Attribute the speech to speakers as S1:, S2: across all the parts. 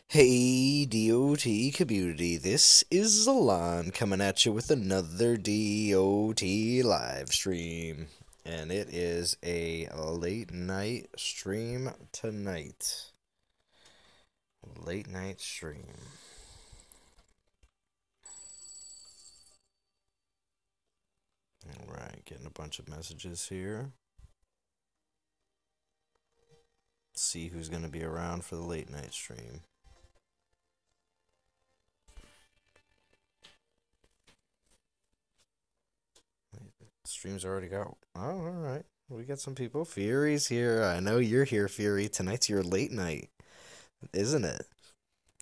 S1: Hey, DOT community, this is Zalon coming at you with another DOT live stream. And it is a late night stream tonight. Late night stream. Alright, getting a bunch of messages here. Let's see who's going to be around for the late night stream. Stream's already got. Oh, alright. We got some people. Fury's here. I know you're here, Fury. Tonight's your late night, isn't it?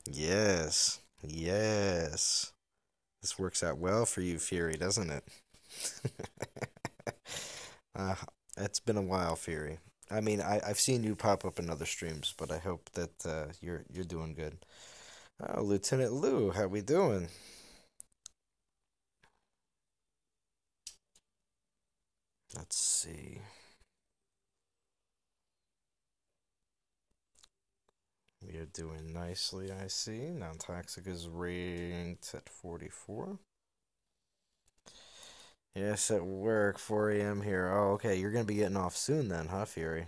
S1: Yes. Yes. This works out well for you, Fury, doesn't it? uh, it's been a while, Fury. I mean, I've seen you pop up in other streams, but I hope that you're doing good. Oh, Lieutenant Lou, how we doing? Let's see. We are doing nicely, I see. Non-toxic is ranked at 44. Yes, at work, 4 a.m. here. Oh, okay. You're going to be getting off soon then, huh, Fury?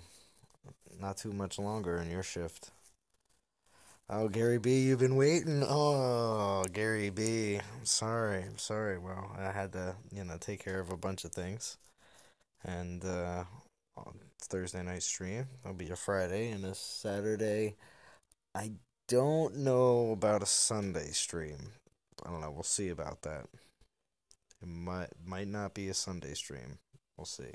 S1: Not too much longer in your shift. Oh, Gary B, you've been waiting. Oh, Gary B. I'm sorry. I'm sorry. Well, I had to, take care of a bunch of things. And on Thursday night stream, that'll be a Friday and a Saturday. I don't know about a Sunday stream. I don't know. We'll see about that. It might not be a Sunday stream. We'll see.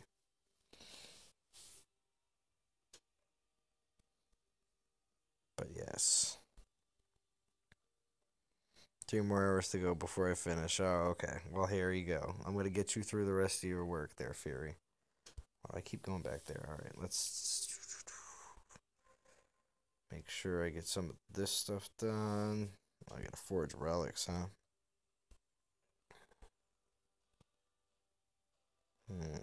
S1: But yes. 3 more hours to go before I finish. Oh, okay. Well, here you go. I'm going to get you through the rest of your work there, Fury. Oh, I keep going back there. All right, let's make sure I get some of this stuff done. I got to forge relics, huh? Hmm.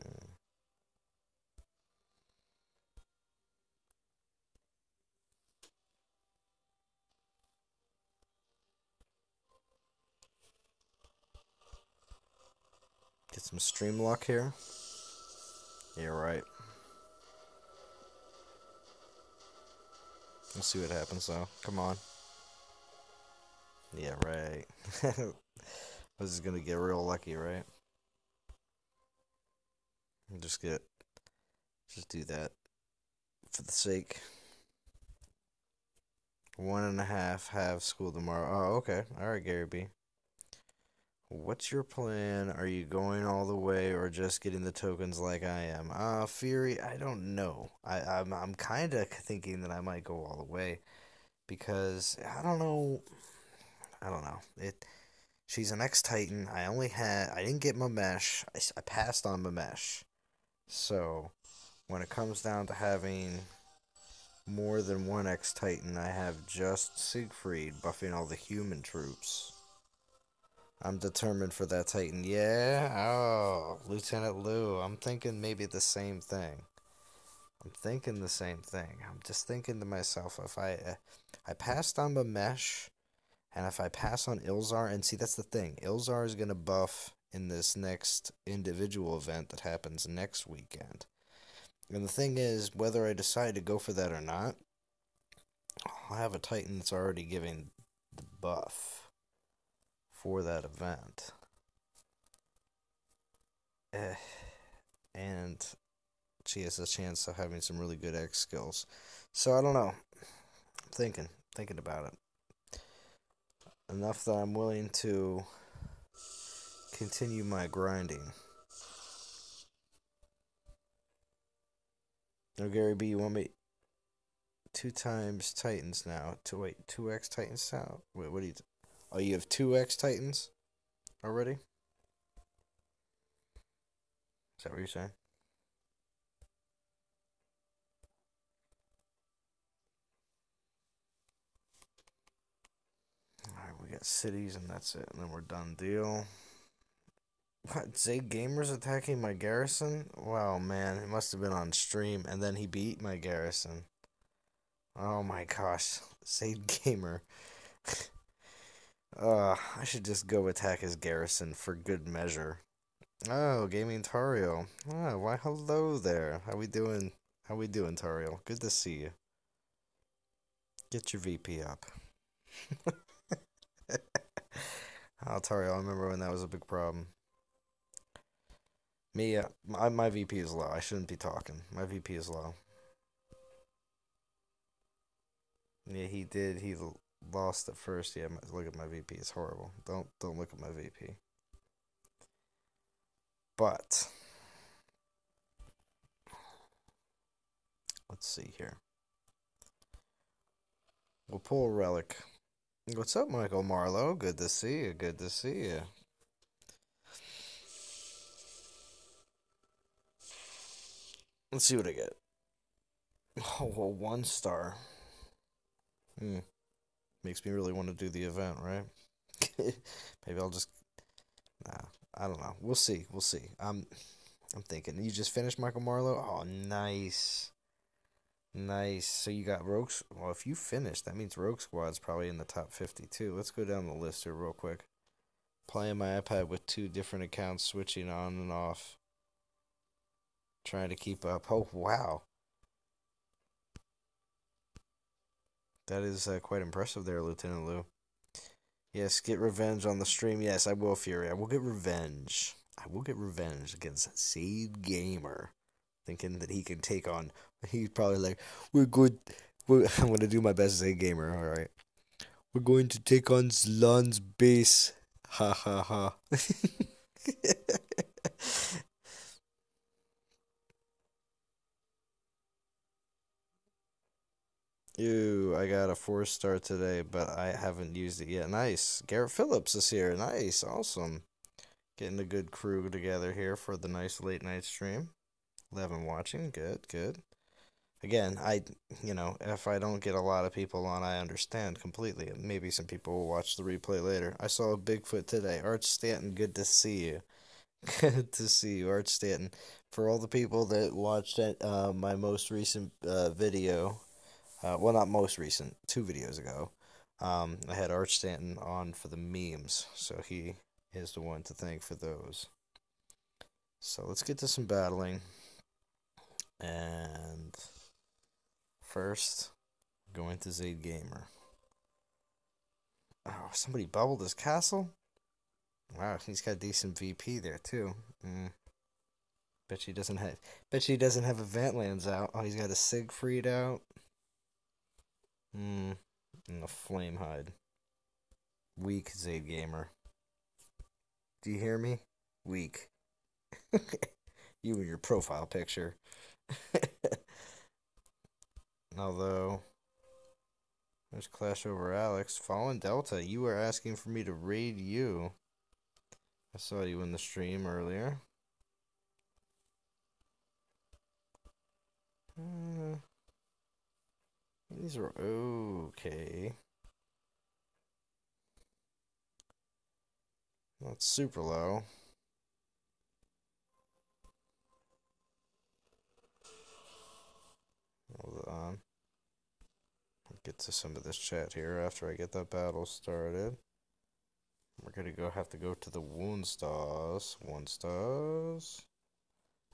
S1: Get some stream luck here. Yeah, right. We'll see what happens, though. Come on. Yeah, right. This is going to get real lucky, right? Just get, just do that for the sake. 1.5 have school tomorrow. Oh, okay. All right, Gary B. What's your plan? Are you going all the way or just getting the tokens like I am? Fury, I don't know. I'm kind of thinking that I might go all the way because I don't know. I don't know. She's an ex-Titan. I didn't get my mesh. I passed on my mesh. So, when it comes down to having more than one ex-Titan, I have just Siegfried buffing all the human troops. I'm determined for that Titan. Yeah? Oh, Lieutenant Lou. I'm thinking maybe the same thing. I'm thinking the same thing. I'm just thinking to myself, if I passed on the mesh, and if I pass on Ilzar, and see, that's the thing. Ilzar is going to buff in this next individual event that happens next weekend. And the thing is, whether I decide to go for that or not, I'll have a Titan that's already giving the buff for that event. And she has a chance of having some really good X skills. So I don't know. I'm thinking about it. Enough that I'm willing to continue my grinding. No, Gary B, you want me 2 times Titans now? Wait, 2x Titans now? Wait, what do you? Oh, you have 2x Titans already? Is that what you're saying? Alright, we got cities and that's it. And then we're done deal. What? Zay Gamer's attacking my Garrison? Wow, man. It must have been on stream. And then he beat my Garrison. Oh my gosh. Sade Gamer. I should just go attack his Garrison for good measure. Oh, Gaming Tario. Oh, why hello there. How we doing? How we doing, Tario? Good to see you. Get your VP up. Oh, Tario, I remember when that was a big problem. Me, my VP is low. I shouldn't be talking. My VP is low. Yeah, he did. He lost at first. Yeah, look at my VP. It's horrible. Don't look at my VP. But let's see here. We'll pull a relic. What's up, Michael Marlowe? Good to see you. Good to see you. Let's see what I get. Oh, well, 1 star. Hmm. Makes me really want to do the event, right? Maybe I'll just. Nah, I don't know. We'll see. We'll see. I'm thinking. You just finished Michael Marlowe? Oh, nice. Nice. So you got Rogue. Well, if you finished, that means Rogue Squad's probably in the top 50 too. Let's go down the list here real quick. Playing my iPad with 2 different accounts, switching on and off. Trying to keep up. Oh, wow. That is quite impressive there, Lieutenant Lou. Yes, get revenge on the stream. Yes, I will, Fury. I will get revenge. I will get revenge against Zade Gamer. Thinking that he can take on. He's probably like, we're good. I'm going to do my best, Zade Gamer. All right. We're going to take on Zalon's base. Ha ha ha. Ew, I got a 4 star today, but I haven't used it yet. Nice. Garrett Phillips is here. Nice. Awesome. Getting a good crew together here for the nice late night stream. 11 watching. Good, good. Again, if I don't get a lot of people on, I understand completely. Maybe some people will watch the replay later. I saw a Bigfoot today. Arch Stanton, good to see you. Good to see you, Arch Stanton. For all the people that watched my most recent video, well, not most recent, 2 videos ago, I had Arch Stanton on for the memes, so he is the one to thank for those. So let's get to some battling. And first, going to Zade Gamer. Oh, somebody bubbled his castle? Wow, he's got decent VP there too. Bet she doesn't have. Bet she doesn't have event lands out. Oh, he's got a Siegfried out. And a Flame Hide. Weak Zade Gamer. Do you hear me? Weak. You and your profile picture. Although, there's Clash over Alex. Fallen Delta, you were asking for me to raid you. I saw you in the stream earlier. These are okay. Not super low. Hold on. I'll get to some of this chat here after I get that battle started. We're gonna have to go to the wound stars. Wound stars.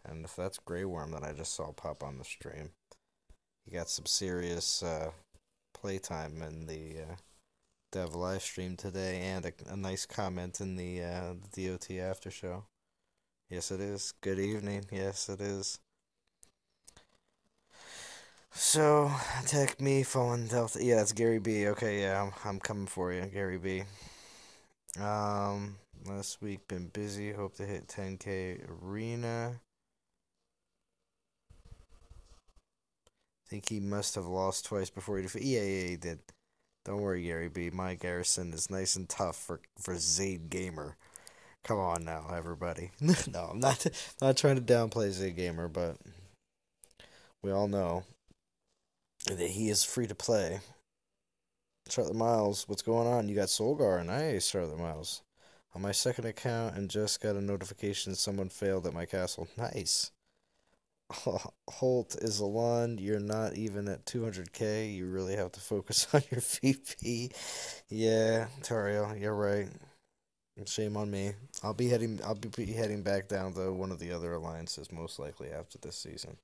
S1: And if that's Grey Worm that I just saw pop on the stream, you got some serious playtime in the Dev live stream today, and a nice comment in the DOT after show. Yes, it is. Good evening. Yes, it is. So, attack me, Fallen Delta. Yeah, it's Gary B. Okay, yeah, I'm coming for you, Gary B. Last week been busy. Hope to hit 10K arena. Think he must have lost twice before he defeated. Yeah, he did. Don't worry, Gary B. My Garrison is nice and tough for Zade Gamer. Come on now, everybody. No, I'm not trying to downplay Zade Gamer, but we all know that he is free to play. Charlotte Miles, what's going on? You got Solgar. Nice, Charlotte Miles. On my second account and just got a notification someone failed at my castle. Nice. Holt is Zalon. You're not even at 200K. You really have to focus on your VP. Yeah, Tario, you're right. Shame on me. I'll be heading back down to one of the other alliances most likely after this season.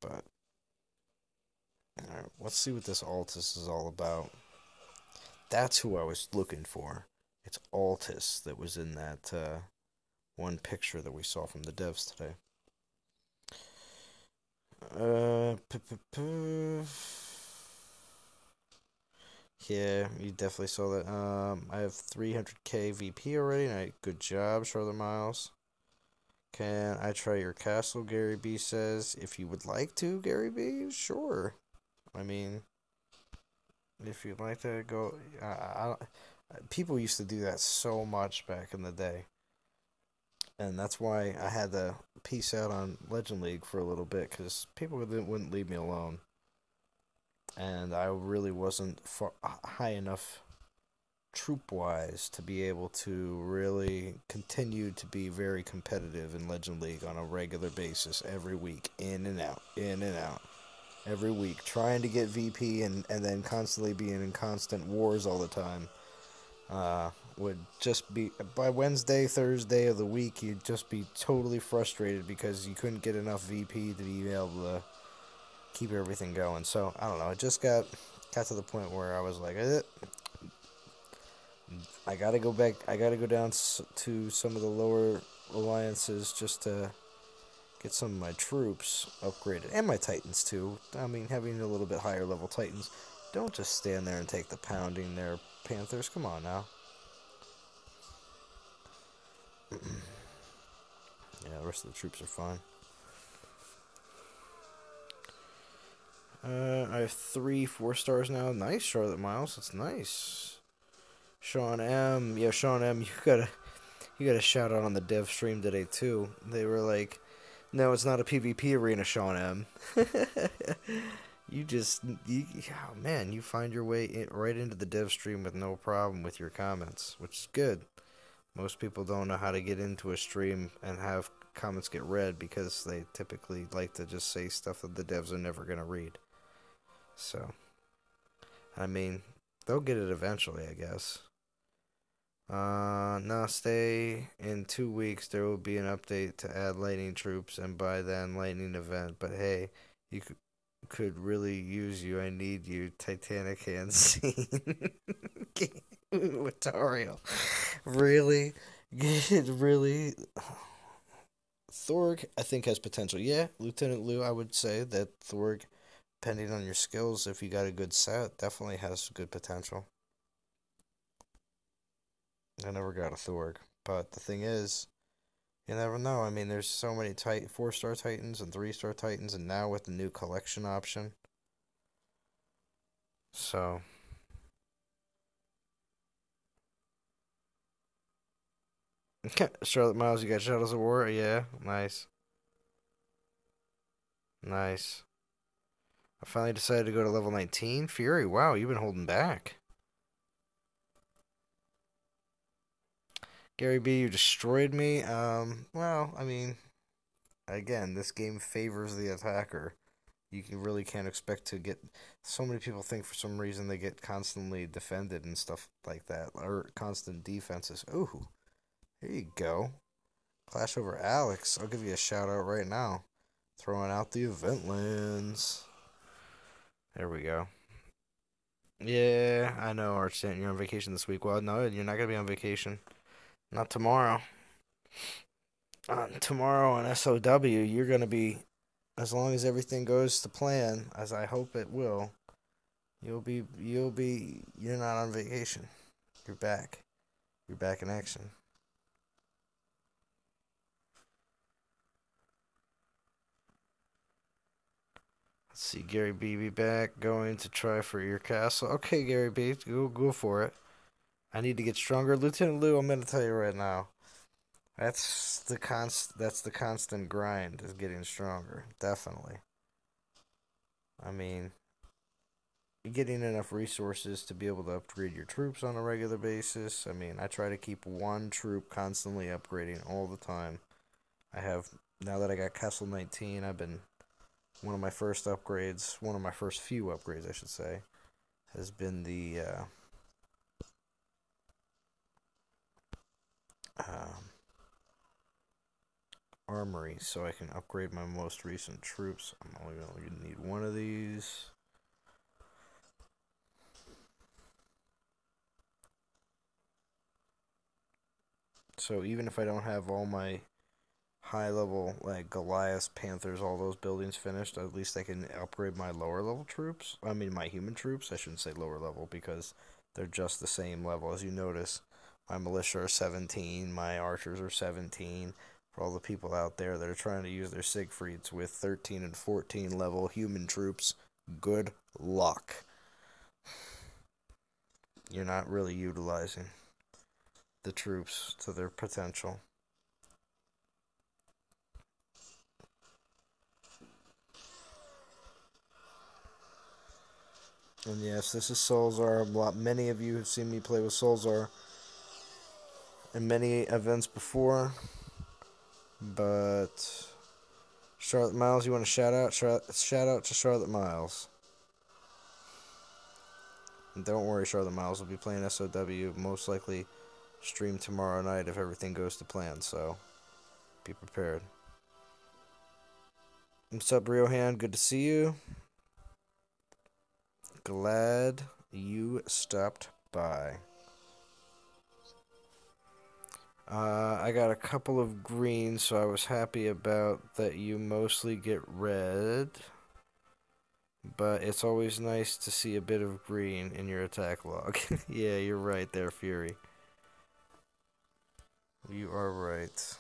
S1: But all right, let's see what this Altus is all about. That's who I was looking for. It's Altus that was in that one picture that we saw from the devs today. Uh, p- p- p- yeah, you definitely saw that. I have 300K VP already. Good job, Charlotte Miles. Can I try your castle? Gary B says. If you would like to, Gary B, sure. I mean, if you'd like to go, people used to do that so much back in the day, and that's why I had to peace out on Legend League for a little bit because people wouldn't leave me alone, and I really wasn't high enough troop wise to be able to really continue to be very competitive in Legend League on a regular basis every week, in and out, in and out. Every week, trying to get VP and then constantly being in constant wars all the time. Would just be by Wednesday, Thursday of the week, you'd just be totally frustrated because you couldn't get enough VP to be able to keep everything going. So I don't know. It just got to the point where I was like, I gotta go back. I gotta go down to some of the lower alliances just to get some of my troops upgraded and my Titans too. I mean, having a little bit higher level Titans. Don't just stand there and take the pounding there, Panthers. Come on now. Yeah, the rest of the troops are fine. I have 3 4 stars now. Nice, Charlotte Miles. That's nice. Sean M. Yeah, Sean M. You gotta shout out on the dev stream today too. They were like, "No, it's not a PvP arena, Sean M." Oh man, you find your way right into the dev stream with no problem with your comments, which is good. Most people don't know how to get into a stream and have comments get read because they typically like to just say stuff that the devs are never gonna read. So, I mean, they'll get it eventually, I guess. Now stay in 2 weeks. There will be an update to add lightning troops, and by then lightning event. But hey, you could really use you. I need you, Titanic hand scene. Watario, really, really. Thorg, I think has potential. Yeah, Lieutenant Lou, I would say that Thorg, depending on your skills, if you got a good set, definitely has good potential. I never got a Thorg, but the thing is, you never know. I mean, there's so many 4 star Titans and 3 star Titans, and now with the new collection option. So, Charlotte Miles, you got Shadows of War? Yeah, nice. Nice. I finally decided to go to level 19. Fury, wow, you've been holding back. Gary B, you destroyed me. Well, I mean, again, this game favors the attacker. Really can't expect to get. So many people think for some reason they get constantly defended and stuff like that, or constant defenses. Ooh, there you go. Clash over Alex. I'll give you a shout out right now. Throwing out the event lands. There we go. Yeah, I know, Archant. You're on vacation this week. Well, no, you're not gonna be on vacation. Not tomorrow. Tomorrow on SOW, you're gonna be, as long as everything goes to plan, as I hope it will. You're not on vacation. You're back. You're back in action. Let's see, Gary B be back. Going to try for your castle. Okay, Gary B, go for it. I need to get stronger, Lieutenant Lou. I'm gonna tell you right now. That's the constant grind is getting stronger. Definitely. I mean, getting enough resources to be able to upgrade your troops on a regular basis. I mean, I try to keep one troop constantly upgrading all the time. I have, now that I got Castle 19, I've been, one of my first upgrades, one of my first few upgrades, I should say, has been the um, armory, so I can upgrade my most recent troops. I'm only going to need one of these. So even if I don't have all my high level, like Goliath, Panthers, all those buildings finished, at least I can upgrade my lower level troops. I mean, my human troops. I shouldn't say lower level because they're just the same level. As you notice, my militia are 17, my archers are 17. For all the people out there that are trying to use their Siegfrieds with 13 and 14 level human troops, good luck. You're not really utilizing the troops to their potential. And yes, this is Solzar. Many of you have seen me play with Solzar in many events before. But Charlotte Miles, you want to shout out? Shout out to Charlotte Miles. And don't worry, Charlotte Miles will be playing SOW most likely stream tomorrow night if everything goes to plan. So be prepared. What's up, Riohan? Good to see you. Glad you stopped by. I got a couple of greens, so I was happy about that you mostly get red. But it's always nice to see a bit of green in your attack log. Yeah, you're right there, Fury. You are right.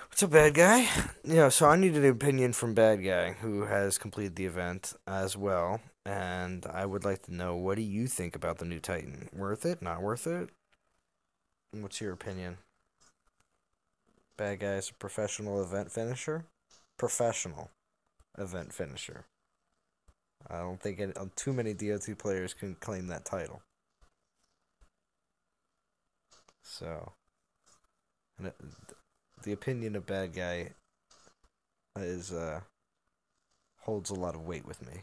S1: What's up, bad guy? Yeah, so I needed an opinion from bad guy who has completed the event as well, and I would like to know, what do you think about the new Titan? Worth it? Not worth it? What's your opinion? Bad guy is a professional event finisher. Professional event finisher. I don't think too many DOT players can claim that title. So, and the opinion of bad guy is holds a lot of weight with me.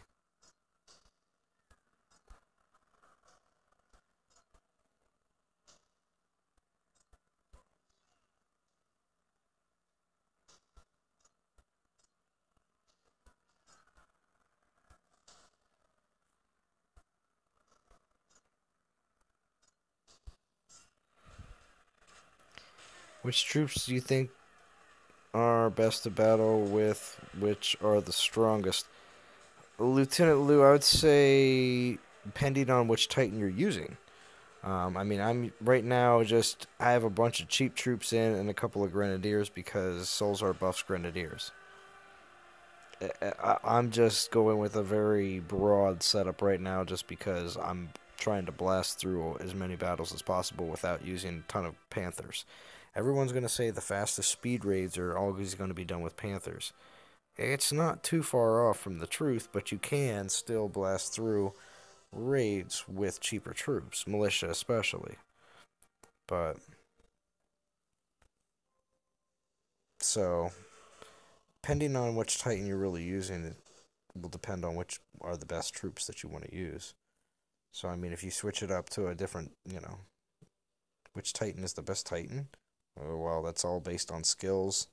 S1: Which troops do you think are best to battle with? Which are the strongest? Lieutenant Lou, I would say, depending on which Titan you're using. I mean, I'm right now I have a bunch of cheap troops in and a couple of grenadiers because Solzar buffs grenadiers. I'm just going with a very broad setup right now just because I'm trying to blast through as many battles as possible without using a ton of Panthers. Everyone's going to say the fastest speed raids are always going to be done with Panthers. It's not too far off from the truth, but you can still blast through raids with cheaper troops, militia especially. But, so, depending on which Titan you're really using, it will depend on which are the best troops that you want to use. So, I mean, if you switch it up to a different, which Titan is the best Titan? Well, that's all based on skills.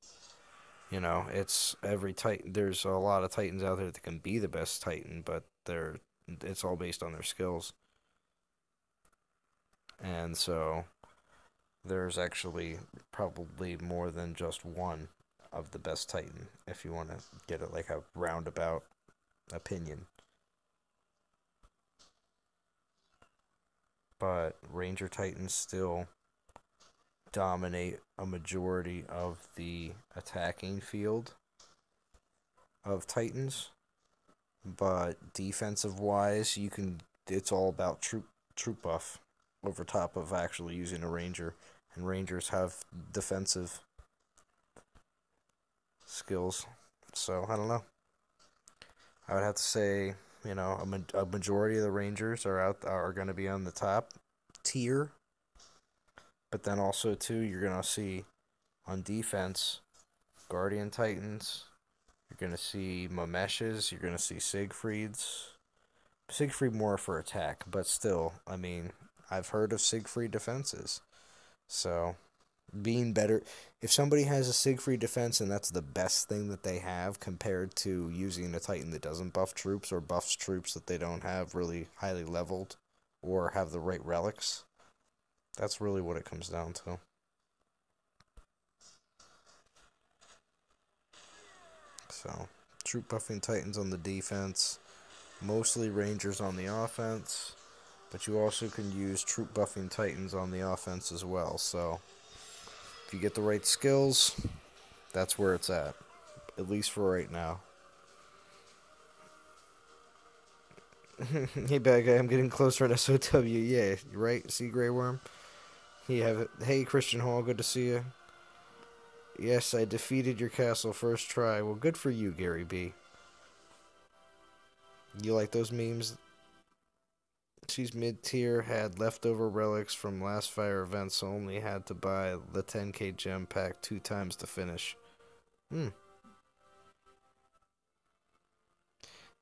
S1: It's every Titan. There's a lot of Titans out there that can be the best Titan, but it's all based on their skills. And so there's actually probably more than just one of the best Titan if you want to get it like a roundabout opinion. But Ranger Titans still dominate a majority of the attacking field of Titans. But defensive wise, it's all about troop buff over top of actually using a ranger, and rangers have defensive skills. So I don't know. I would have to say, a majority of the rangers are going to be on the top tier, but then also too you're going to see on defense Guardian Titans. You're going to see Mameshes. You're going to see Siegfrieds. Siegfried more for attack, but still, I mean, I've heard of Siegfried defenses. So, being better, if somebody has a Siegfried defense and that's the best thing that they have compared to using a Titan that doesn't buff troops or buffs troops that they don't have really highly leveled or have the right relics, that's really what it comes down to. So, troop buffing Titans on the defense, mostly Rangers on the offense, but you also can use troop buffing Titans on the offense as well. So, if you get the right skills, that's where it's at least for right now. Hey, bad guy, I'm getting closer to SOW. Yeah, you right? See, Grey Worm? Hey, Christian Hall, good to see you. Yes, I defeated your castle first try. Well, good for you, Gary B. You like those memes? She's mid-tier, had leftover relics from last fire event, so only had to buy the 10k gem pack 2 times to finish.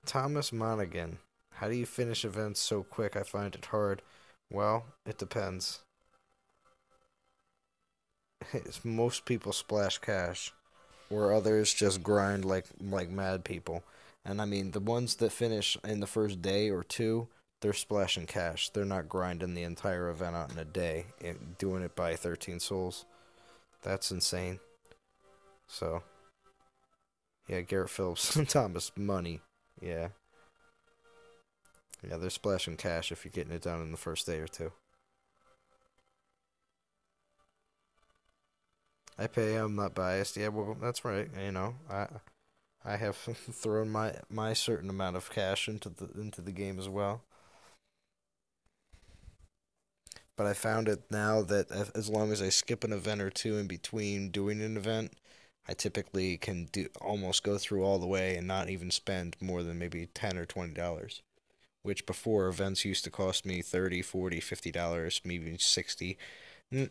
S1: Thomas Monaghan. How do you finish events so quick? I find it hard. Well, it depends. Most people splash cash, or others just grind like mad people. And I mean, the ones that finish in the first day or two, they're splashing cash. They're not grinding the entire event out in a day and doing it by 13 souls. That's insane. So, yeah, Garrett Phillips and Thomas Money. Yeah. Yeah, they're splashing cash if you're getting it done in the first day or two. I pay. I'm not biased. Yeah, well, that's right. I have thrown my certain amount of cash into the game as well. But I found it now that as long as I skip an event or two in between doing an event, I typically can do almost go through all the way and not even spend more than maybe $10 or $20. Which before events used to cost me 30, 40, $50, maybe 60.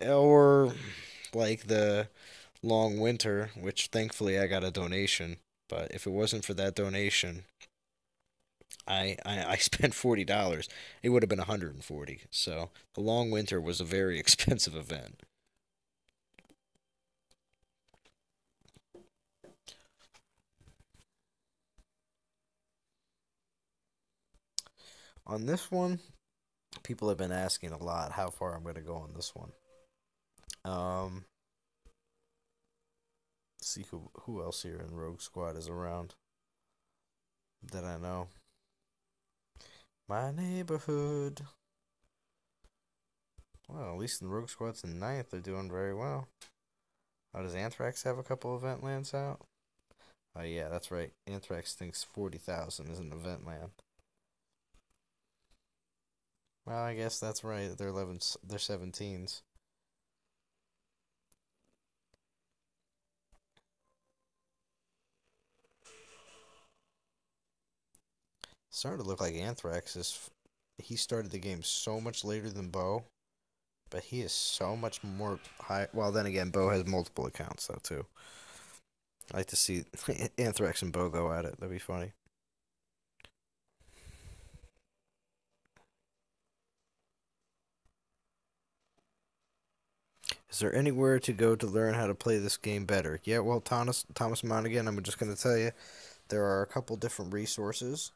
S1: Or like the long winter, which thankfully I got a donation. But if it wasn't for that donation, I spent $40. It would have been 140. So the long winter was a very expensive event. On this one, people have been asking a lot how far I'm going to go on this one. Um, see who else here in Rogue Squad is around that I know. My neighborhood. Well, at least in Rogue Squad's in ninth, they're doing very well. Oh, does Anthrax have a couple event lands out? Oh yeah, that's right. Anthrax thinks 40,000 is an event land. Well, I guess that's right. They're 11s. They're 17s. Starting to look like Anthrax is. He started the game so much later than Bo, but he is so much more high. Well, then again, Bo has multiple accounts though too. I like to see Anthrax and Bo go at it. That'd be funny. Is there anywhere to go to learn how to play this game better? Yeah, well, Thomas Monaghan, I'm just gonna tell you, there are a couple different resources.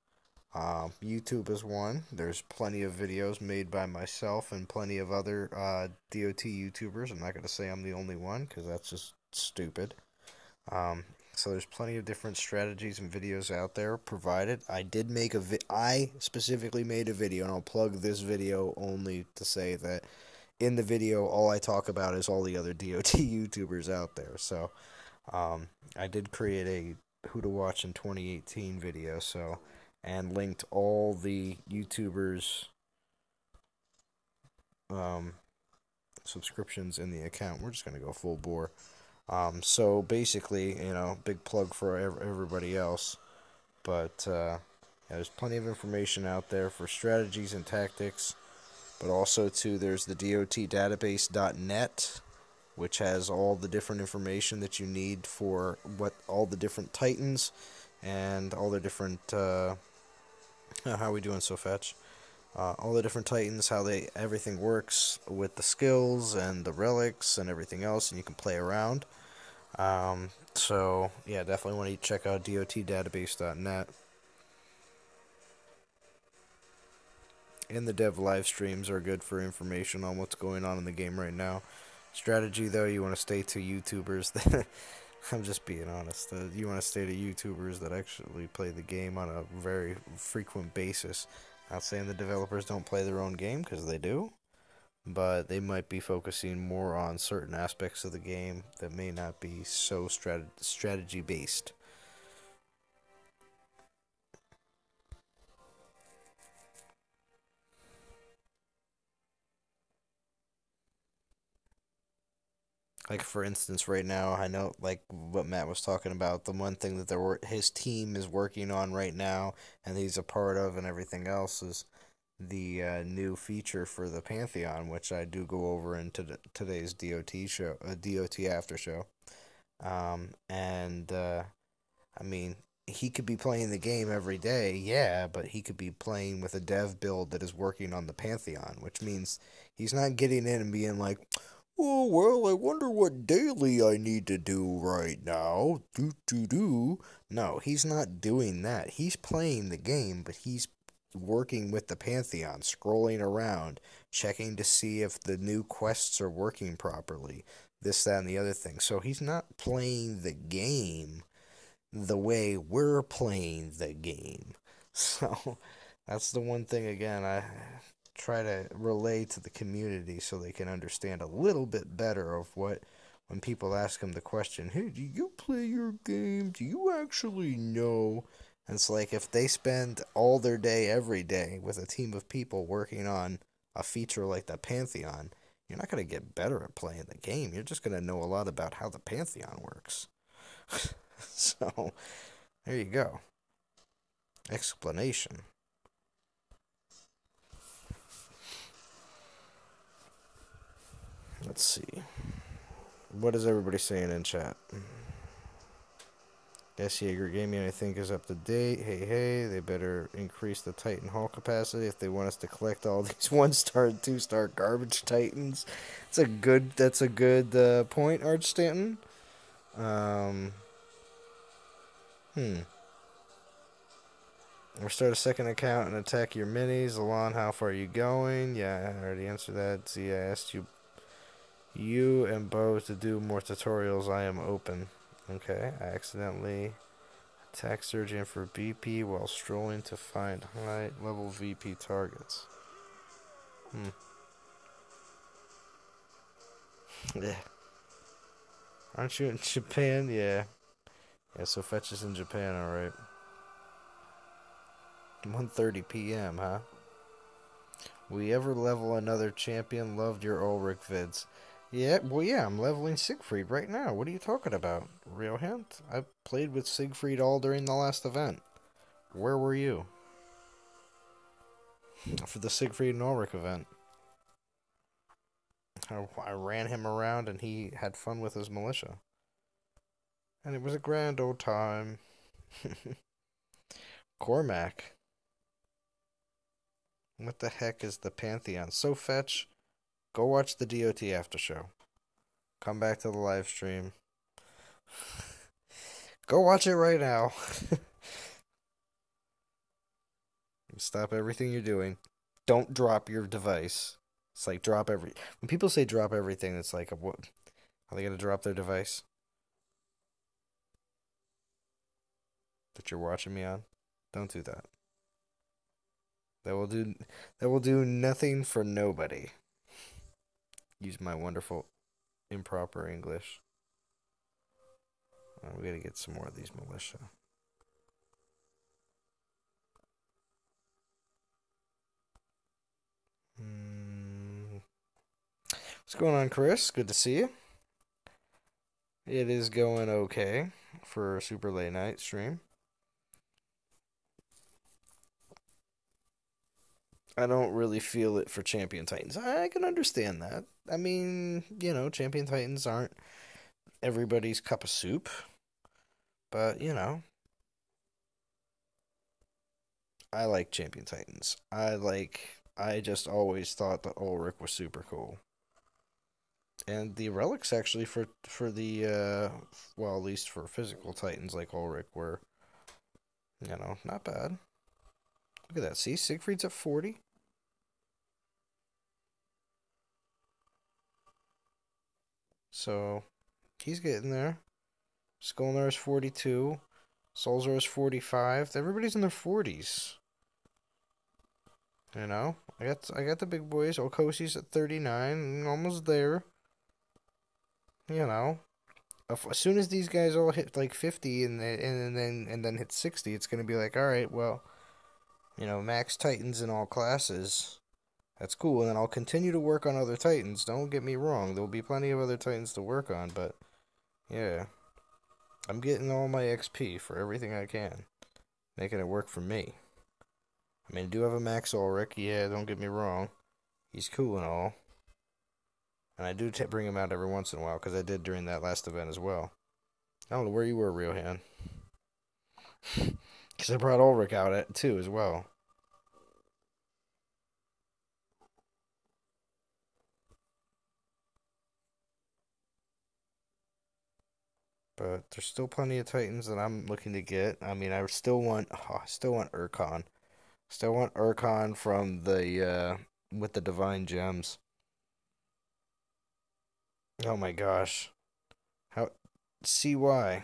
S1: YouTube is one. There's plenty of videos made by myself and plenty of other DOT YouTubers. I'm not gonna say I'm the only one because that's just stupid. So there's plenty of different strategies and videos out there provided. I specifically made a video, and I'll plug this video only to say that in the video, all I talk about is all the other DOT YouTubers out there. So, I did create a who to watch in 2018 video, and linked all the YouTubers um, subscriptions in the account. We're just gonna go full bore. So basically, big plug for everybody else, but yeah, there's plenty of information out there for strategies and tactics, but also too there's the dotdatabase.net, which has all the different information that you need for what all the different titans and all the different how are we doing so fetch? All the different titans, how everything works with the skills and the relics and everything else, and you can play around. So yeah, definitely want to check out dotdatabase.net. And the dev live streams are good for information on what's going on in the game right now. Strategy though, you want to stay to YouTubers that I'm just being honest. You want to stay to YouTubers that actually play the game on a very frequent basis. Not saying the developers don't play their own game, because they do, but they might be focusing more on certain aspects of the game that may not be so strategy based. Like for instance, right now, I know like what Matt was talking about. The one thing that his team is working on right now, and he's a part of, and everything else is the new feature for the Pantheon, which I do go over in today's DOT show, DOT after show. And I mean, he could be playing the game every day, yeah, but he could be playing with a dev build that is working on the Pantheon, which means he's not getting in and being like, oh, well, I wonder what daily I need to do right now. Do, do, do. No, he's not doing that. He's playing the game, but he's working with the Pantheon, scrolling around, checking to see if the new quests are working properly, this, that, and the other thing. So he's not playing the game the way we're playing the game. So that's the one thing, again, I try to relay to the community so they can understand a little bit better of what, when people ask them the question, hey, do you play your game? Do you actually know? And it's like if they spend all their day every day with a team of people working on a feature like the Pantheon, you're not going to get better at playing the game. You're just going to know a lot about how the Pantheon works. So, there you go. Explanation. Let's see. What is everybody saying in chat? S. Jaeger Gaming, I think, is up to date. Hey, hey, they better increase the Titan Hall capacity if they want us to collect all these 1-star and 2-star garbage Titans. That's a good point, Arch Stanton. Um, hmm. Or start a second account and attack your minis. Zalon, how far are you going? Yeah, I already answered that. See, I asked you and Bo to do more tutorials. I am open. Okay, I accidentally attacked Surgeon for BP while strolling to find high-level VP targets. Yeah. Aren't you in Japan? Yeah. Yeah, so Fetch is in Japan, alright. 1:30 p.m., huh? Will you ever level another champion? Loved your Ulrich vids. Yeah, well, yeah, I'm leveling Siegfried right now. What are you talking about? Real hint? I played with Siegfried all during the last event. Where were you? For the Siegfried and Ulrich event. I ran him around and he had fun with his militia. And it was a grand old time. Cormac. What the heck is the Pantheon? So Fetch, go watch the DOT after show. Come back to the live stream. Go watch it right now. Stop everything you're doing. Don't drop your device. It's like when people say drop everything, it's like what? Are they gonna drop their device that you're watching me on? Don't do that. That will do nothing for nobody. Use my wonderful improper English. We gotta get some more of these militia. What's going on, Chris? Good to see you. It is going okay for a super late night stream. I don't really feel it for Champion Titans. I can understand that. I mean, Champion Titans aren't everybody's cup of soup, but I like Champion Titans. I just always thought that Ulrich was super cool. And the relics actually for the well, at least for physical Titans like Ulrich were, not bad. Look at that. See, Siegfried's at 40. So he's getting there. Skolnar is 42. Solzar is 45. Everybody's in their 40s. I got the big boys. Okosi's at 39, almost there. You know, as soon as these guys all hit like 50 and then hit 60, it's gonna be like, all right, well, max Titans in all classes. That's cool, and then I'll continue to work on other Titans. Don't get me wrong. There'll be plenty of other Titans to work on, but yeah, I'm getting all my XP for everything I can, making it work for me. I mean, I do have a Max Ulrich. Yeah, don't get me wrong. He's cool and all. And I do bring him out every once in a while, because I did during that last event as well. I don't know where you were, Real Hand. Because I brought Ulrich out too as well. But there's still plenty of Titans that I'm looking to get. I mean, I still want Urkon. Still want Urkon from the with the Divine Gems. Oh my gosh. How CY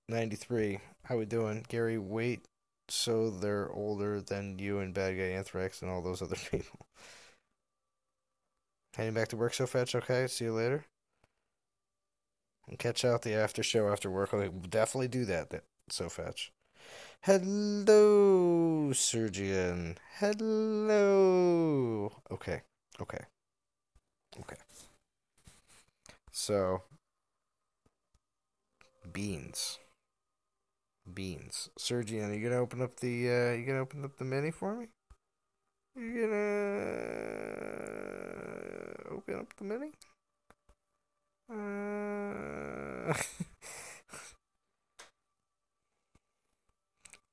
S1: 93. How we doing? Gary, wait so they're older than you and Bad Guy Anthrax and all those other people. Heading back to work so fetch, okay? See you later. And catch out the after show after work. Okay, we'll definitely do that so fetch. Hello, Sergian. Hello. Okay. Okay. Okay. So, beans. Beans. Sergian, are you gonna open up the mini for me? You gonna open up the mini? Uh...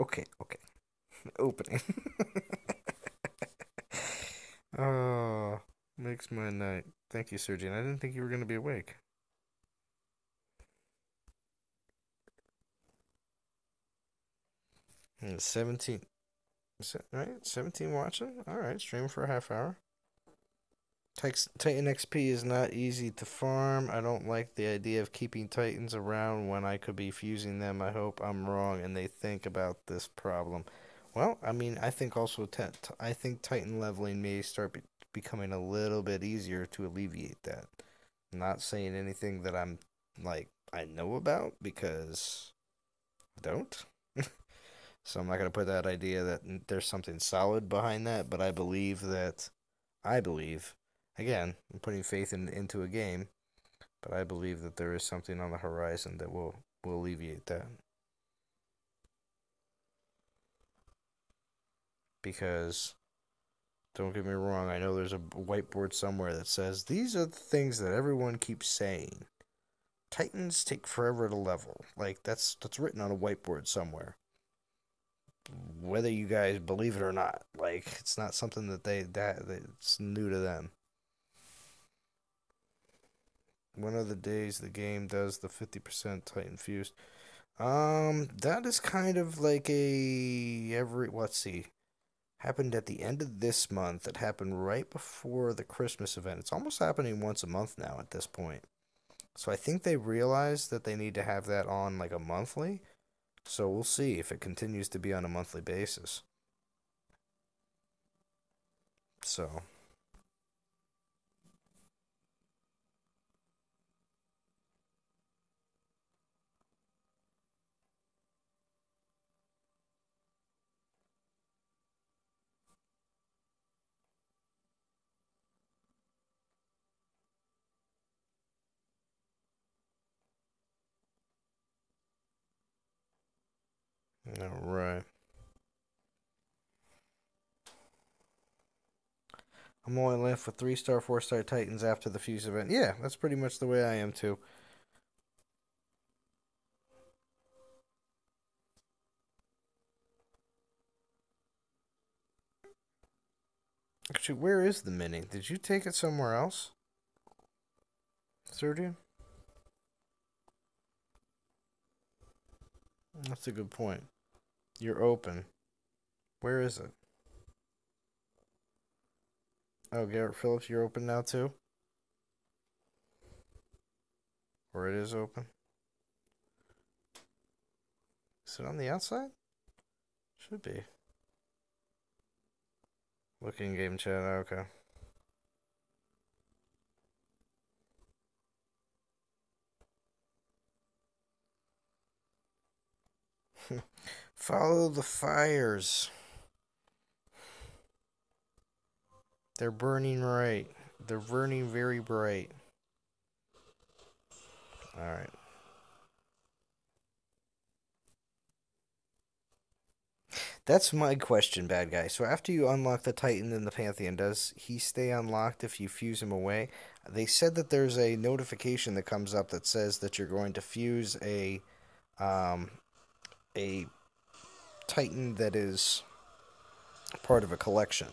S1: okay, okay. Opening. Oh, makes my night. Thank you, Sergian. I didn't think you were gonna be awake. 17. Right? 17 watching? Alright, stream for a half hour. Titan XP is not easy to farm. I don't like the idea of keeping Titans around when I could be fusing them. I hope I'm wrong and they think about this problem. Well, I mean, I think also I think Titan leveling may start becoming a little bit easier to alleviate that. I'm not saying anything that I know about because I don't. So I'm not going to put that idea that there's something solid behind that, but I believe, again, I'm putting faith into a game, but I believe that there is something on the horizon that will alleviate that. Because, don't get me wrong, I know there's a whiteboard somewhere that says, these are the things that everyone keeps saying. Titans take forever to level. Like, that's written on a whiteboard somewhere. Whether you guys believe it or not, like, it's not something that it's new to them. One of the days the game does the 50% Titan fused. That is kind of like let's see, happened at the end of this month. It happened right before the Christmas event. It's almost happening once a month now at this point. So I think they realized that they need to have that on like a monthly. So we'll see if it continues to be on a monthly basis. So, right. I'm only left with 3-star, 4-star Titans after the Fuse event. Yeah, that's pretty much the way I am too. Actually, where is the mini? Did you take it somewhere else? Sergio? That's a good point. You're open. Where is it? Oh, Garrett Phillips, you're open now too? Or it is open? Is it on the outside? Should be. Looking game chat, okay. Follow the fires. They're burning right. They're burning very bright. Alright. That's my question, bad guy. So after you unlock the Titan in the Pantheon, does he stay unlocked if you fuse him away? They said that there's a notification that comes up that says that you're going to fuse um, a Titan that is part of a collection.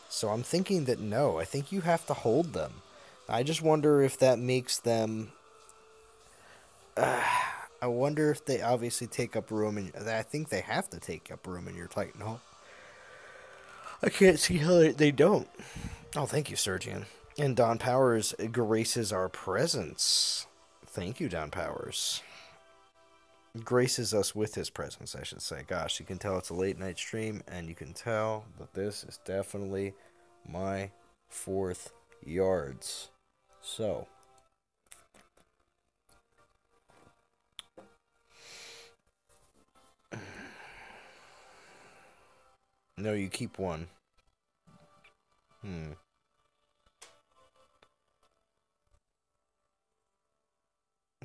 S1: So I'm thinking that no, I think you have to hold them. I just wonder if that makes them. I wonder if they obviously take up room in. I think they have to take up room in your Titan Hall. I can't see how they don't. Oh, thank you, Sergian. And Don Powers graces our presence. Thank you, Don Powers. Graces us with his presence, I should say. Gosh, you can tell it's a late night stream, and you can tell that this is definitely my fourth yards. So, no, you keep one. Hmm.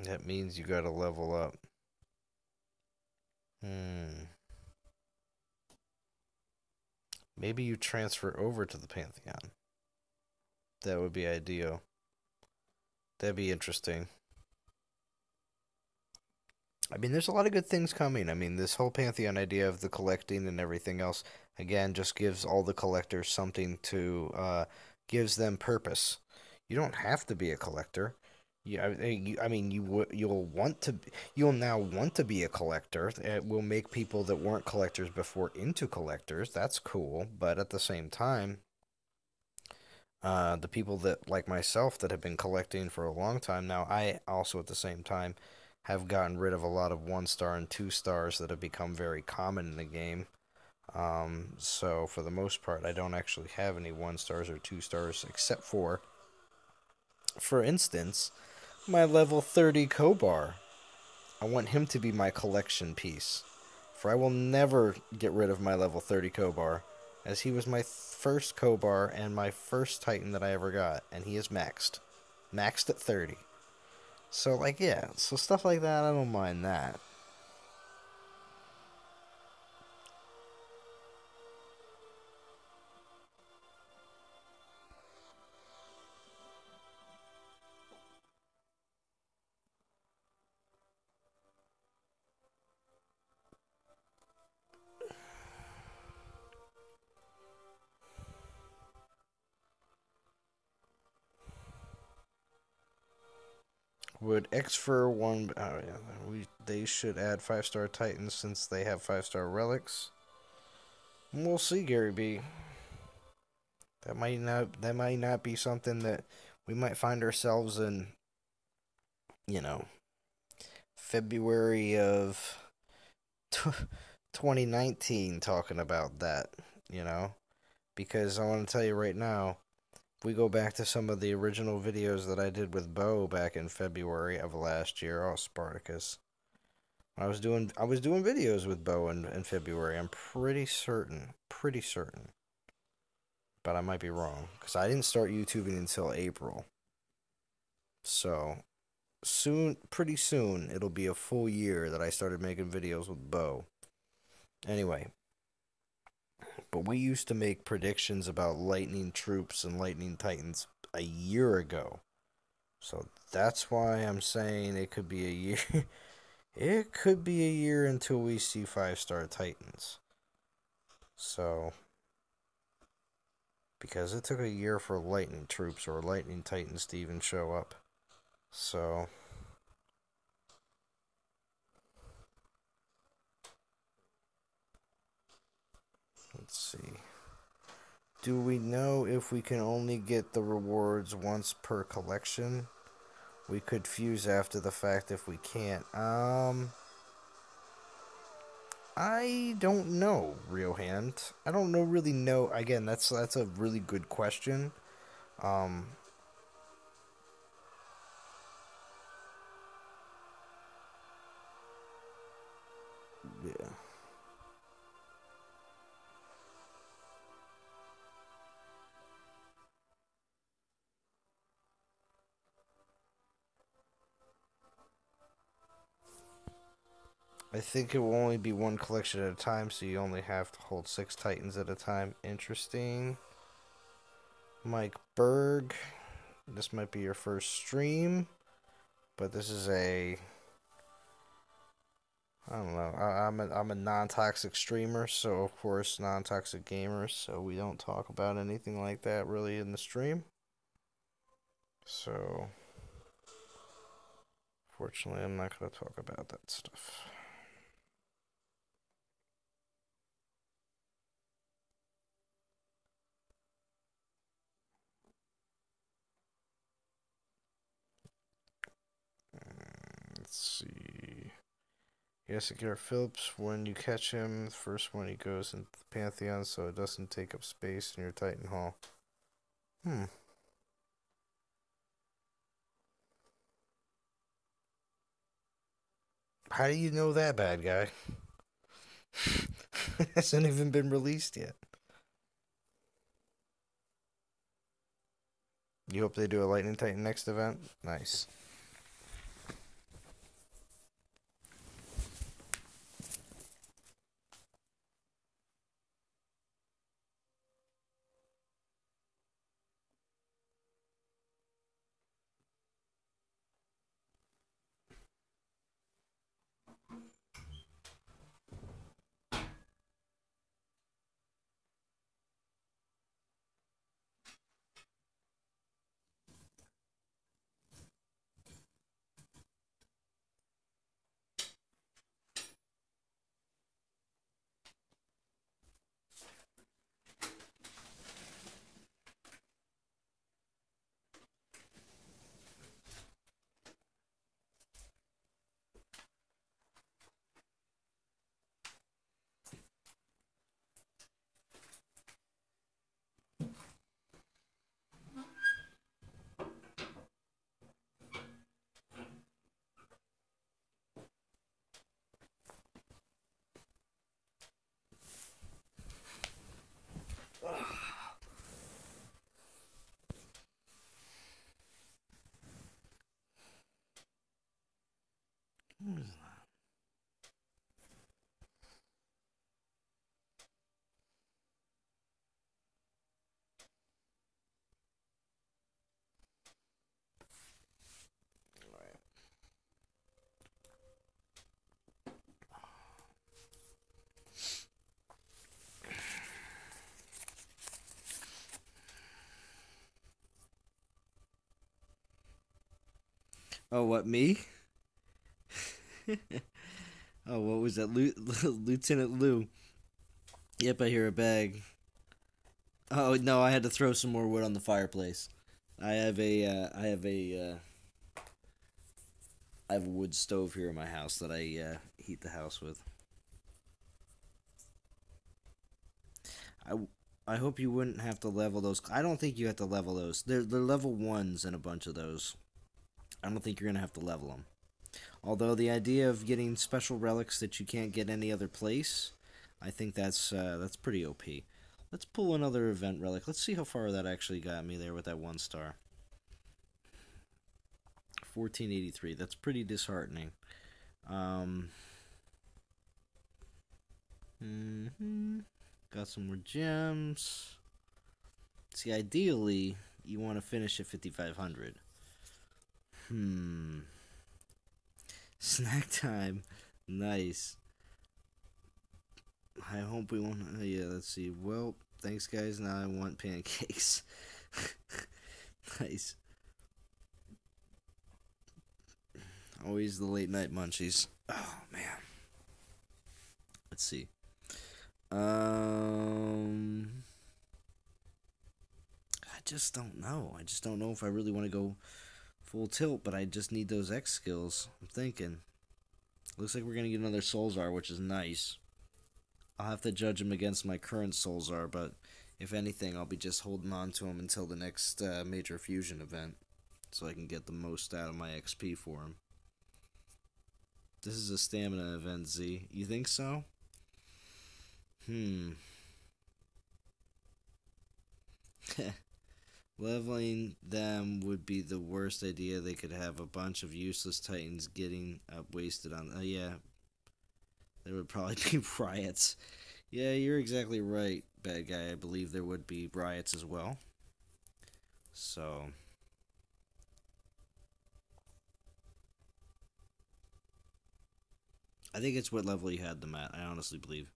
S1: That means you gotta level up. Hmm. Maybe you transfer over to the Pantheon. That would be ideal. That'd be interesting. I mean, there's a lot of good things coming. I mean, this whole Pantheon idea of the collecting and everything else, again, just gives all the collectors something to, gives them purpose. You don't have to be a collector. I mean, you'll now want to be a collector. It will make people that weren't collectors before into collectors. That's cool. But at the same time, the people that, like myself, that have been collecting for a long time now, I also at the same time have gotten rid of a lot of 1-star and 2-stars that have become very common in the game. So for the most part, I don't actually have any 1-stars or 2-stars, except for instance, my level 30 Kobar. I want him to be my collection piece, for I will never get rid of my level 30 Kobar, as he was my first Kobar and my first Titan that I ever got, and he is maxed. Maxed at 30. So, like, yeah, so stuff like that, I don't mind that. Would X for one? Oh yeah, they should add 5-star Titans since they have 5-star relics. We'll see, Gary B. That might not be something that we might find ourselves in. You know, February of 2019 talking about that. You know, because I want to tell you right now, if we go back to some of the original videos that I did with Bo back in February of last year. Oh, Spartacus. I was doing videos with Bo in February. I'm pretty certain. Pretty certain. But I might be wrong. Because I didn't start YouTubing until April. So soon, pretty soon, it'll be a full year that I started making videos with Bo. Anyway, but we used to make predictions about lightning troops and lightning titans a year ago. So that's why I'm saying it could be a year. It could be a year until we see 5-star titans. So, because it took a year for lightning troops or lightning titans to even show up. So, let's see. Do we know if we can only get the rewards once per collection? We could fuse after the fact if we can't. I don't know, Real Hand. I don't know really know. Again, that's a really good question. Um, yeah. I think it will only be one collection at a time, so you only have to hold 6 Titans at a time. Interesting. Mike Berg, this might be your first stream, but this is a I don't know. I'm a non-toxic streamer, so of course non-toxic gamers. So we don't talk about anything like that really in the stream. So fortunately, I'm not gonna talk about that stuff. Let's see. Yes, Garrett Phillips. When you catch him, the first one he goes into the Pantheon, so it doesn't take up space in your Titan Hall. Hmm. How do you know that, bad guy? It hasn't even been released yet. You hope they do a Lightning Titan next event? Nice. Oh, what, me? Oh, what was that? Lieutenant Lou. Yep, I hear a bag. Oh, no, I had to throw some more wood on the fireplace. I have a wood stove here in my house that I heat the house with. I, I hope you wouldn't have to level those. I don't think you have to level those. They're level ones in a bunch of those. I don't think you're gonna have to level them. Although the idea of getting special relics that you can't get any other place, I think that's pretty OP. Let's pull another event relic. Let's see how far that actually got me there with that 1 star. 1483. That's pretty disheartening. Um, Got some more gems. See, ideally, you want to finish at 5,500. Snack time. Nice. I hope we won't. Yeah, let's see. Well, thanks, guys. Now I want pancakes. Nice. Always the late night munchies. Oh, man. Let's see. I just don't know. I just don't know if I really want to go full tilt, but I just need those X skills. I'm thinking. Looks like we're going to get another Soulzar, which is nice. I'll have to judge him against my current Soulzar, but if anything, I'll be just holding on to him until the next major fusion event, so I can get the most out of my XP for him. This is a stamina event, Z. You think so? Leveling them would be the worst idea. They could have a bunch of useless titans getting wasted on. Yeah, there would probably be riots. Yeah, you're exactly right, bad guy. I believe there would be riots as well. So, I think it's what level you had them at. I honestly believe.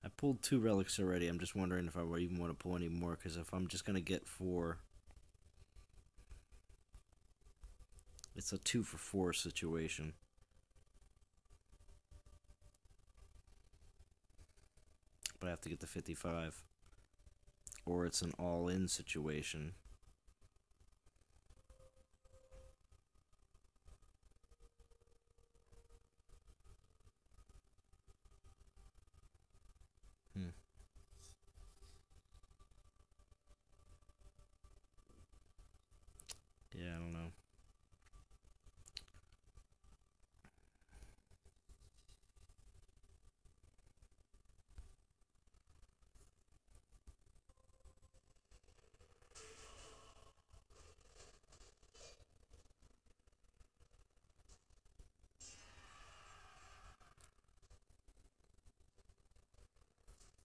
S1: I pulled 2 relics already. I'm just wondering if I even want to pull any more, because if I'm just going to get 4, it's a 2 for 4 situation. But I have to get the 55. Or it's an all-in situation. Yeah, I don't know.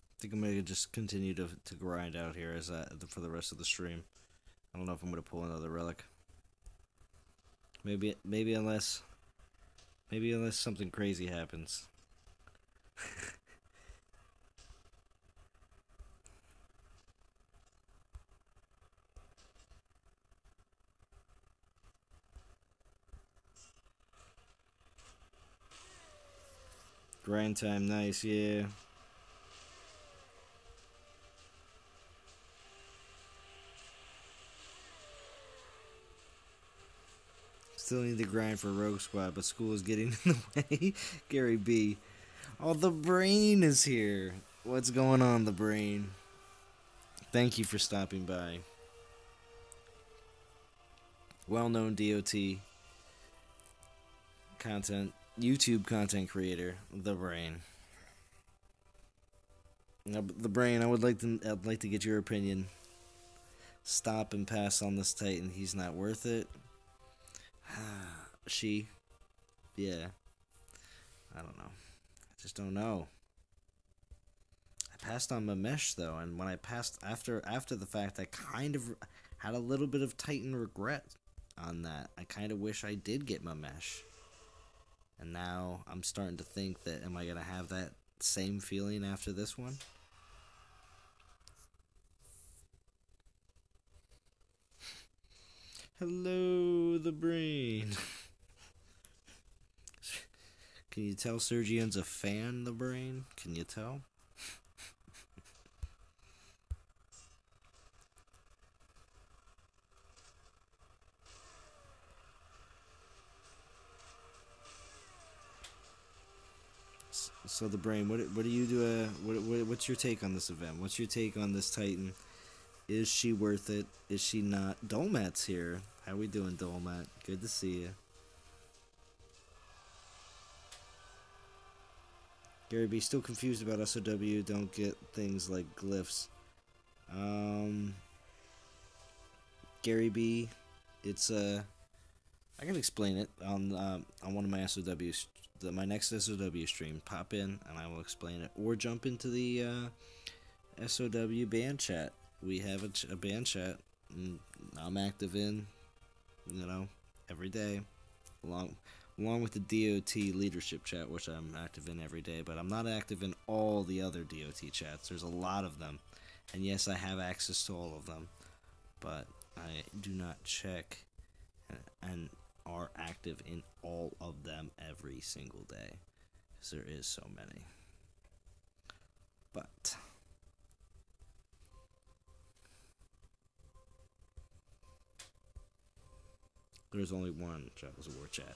S1: I think I'm gonna just continue to grind out here as for the rest of the stream. I don't know if I'm gonna pull another relic. Maybe unless something crazy happens. Grind time, nice, yeah. Still need to grind for Rogue Squad, but school is getting in the way. Gary B. Oh, the brain is here. What's going on, the brain? Thank you for stopping by. Well-known DOT content, YouTube content creator, the brain. The brain. I'd like to get your opinion. Stop and pass on this Titan. He's not worth it. She. Yeah. I don't know. I just don't know. I passed on Mamesh though, and when I passed after the fact, I kind of had a little bit of Titan regret on that. I kind of wish I did get Mamesh. And now I'm starting to think that am I gonna have that same feeling after this one? Hello, the brain. Can you tell Sergion's a fan, the brain? Can you tell? So the brain, what do you do? What's your take on this event? What's your take on this Titan? Is she worth it? Is she not? Dolmat's here. How we doing, Dolmat? Good to see you. Gary B, still confused about SOW. Don't get things like glyphs. Gary B, it's I can explain it on one of my SOWs, my next SOW stream. Pop in and I will explain it, or jump into the SOW band chat. We have a band chat, and I'm active in, you know, every day, along along with the DOT leadership chat, which I'm active in every day. But I'm not active in all the other DOT chats. There's a lot of them, and yes, I have access to all of them, but I do not check and are active in all of them every single day, because there is so many. But there's only one Travelers of War chat.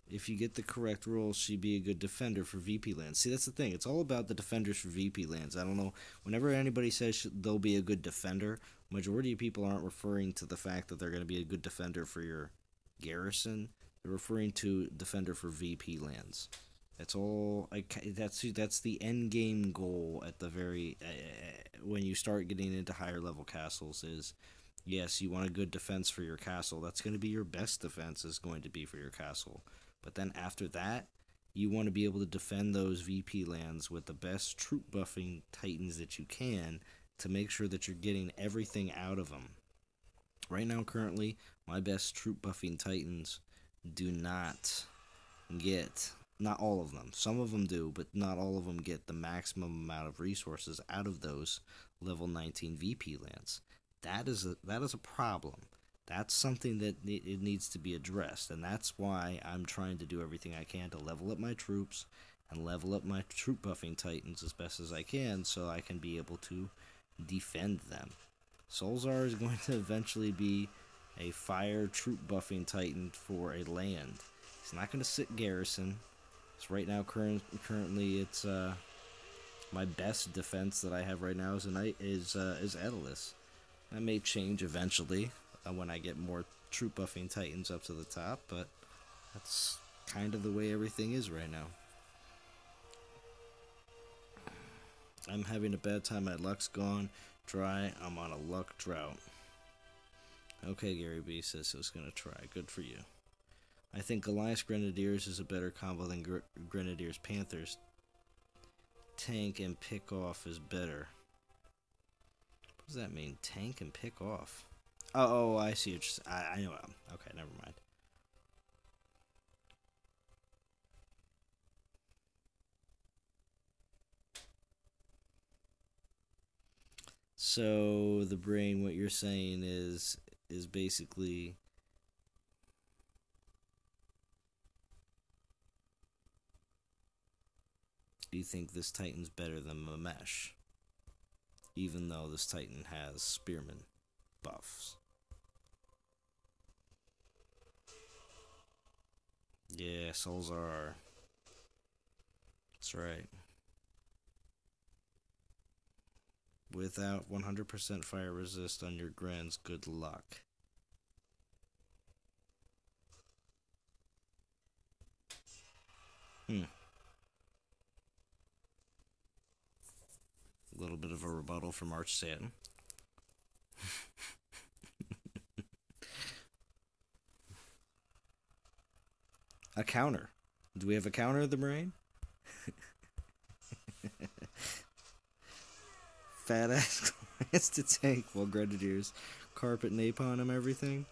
S1: If you get the correct role, she'd be a good defender for VP lands. See, that's the thing. It's all about the defenders for VP lands. I don't know. Whenever anybody says they'll be a good defender, majority of people aren't referring to the fact that they're going to be a good defender for your Garrison. They're referring to defender for VP lands. That's all. That's the end game goal at the very when you start getting into higher level castles. Is yes, you want a good defense for your castle. That's going to be your best defense. Is going to be for your castle. But then after that, you want to be able to defend those VP lands with the best troop buffing titans that you can to make sure that you're getting everything out of them. Right now, currently, my best troop buffing titans do not get, not all of them. Some of them do, but not all of them get the maximum amount of resources out of those level 19 VP lands. That is a problem. That's something that it needs to be addressed, and that's why I'm trying to do everything I can to level up my troops and level up my troop buffing titans as best as I can, so I can be able to defend them. Ilzar is going to eventually be a fire troop buffing titan for a land. He's not going to sit Garrison. So right now, currently, it's my best defense that I have right now is Edelus. That may change eventually when I get more troop buffing titans up to the top, but that's kind of the way everything is right now. I'm having a bad time. My luck's gone dry. I'm on a luck drought. Okay, Gary B says he was going to try. Good for you. I think Goliath Grenadiers is a better combo than Grenadiers Panthers. Tank and pick off is better. What does that mean? Tank and pick off? Oh, I see. I know. Okay, never mind. So the brain, what you're saying is basically you think this Titan's better than Mamesh, even though this Titan has Spearman buffs. Yeah, Ilzar. That's right. Without 100% fire resist on your Grens, good luck. A little bit of a rebuttal from Arch Satin. A counter. Do we have a counter of the brain? Fat ass has to tank while Grenadiers carpet napalm him everything.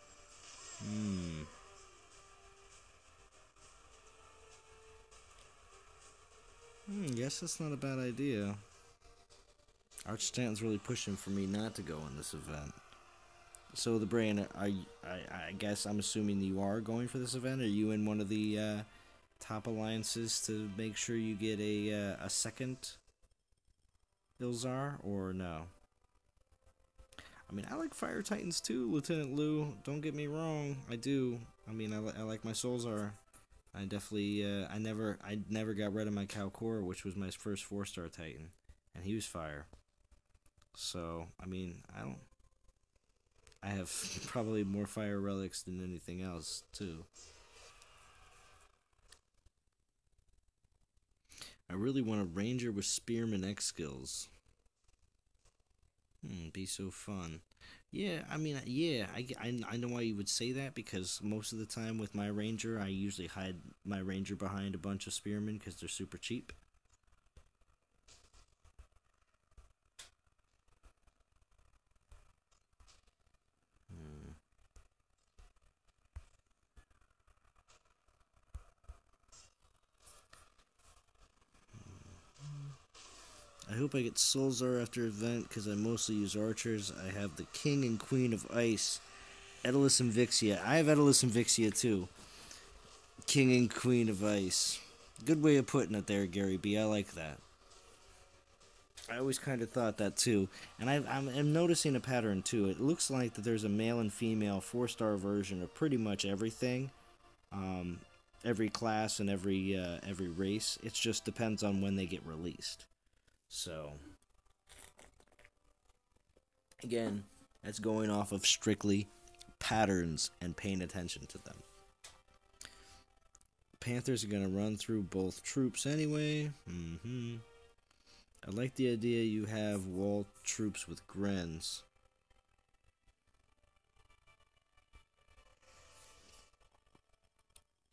S1: Guess that's not a bad idea. Arch Stanton's really pushing for me not to go in this event. So the brain, I guess I'm assuming you are going for this event. Are you in one of the top alliances to make sure you get a second Ilzar, or no? I mean, I like Fire Titans too, Lieutenant Lou. Don't get me wrong, I do. I mean, I like my Ilzar. I definitely, I never got rid of my Calcor, which was my first 4-star Titan, and he was fire. So, I mean, I have probably more fire relics than anything else, too. I really want a Ranger with Spearman X skills. Be so fun. Yeah, I mean, yeah, I know why you would say that because most of the time with my ranger, I usually hide my ranger behind a bunch of spearmen because they're super cheap. Hmm. I hope I get Ilzar after event because I mostly use archers. I have the King and Queen of Ice, Edelus and Vixia. I have Edelus and Vixia too. King and Queen of Ice. Good way of putting it there, Gary B. I like that. I always kind of thought that too, and I'm noticing a pattern too. It looks like that there's a male and female 4-star version of pretty much everything, um, every class and every race. It just depends on when they get released. So again, that's going off of strictly patterns and paying attention to them. Panthers are gonna run through both troops anyway. I like the idea you have wall troops with Grens.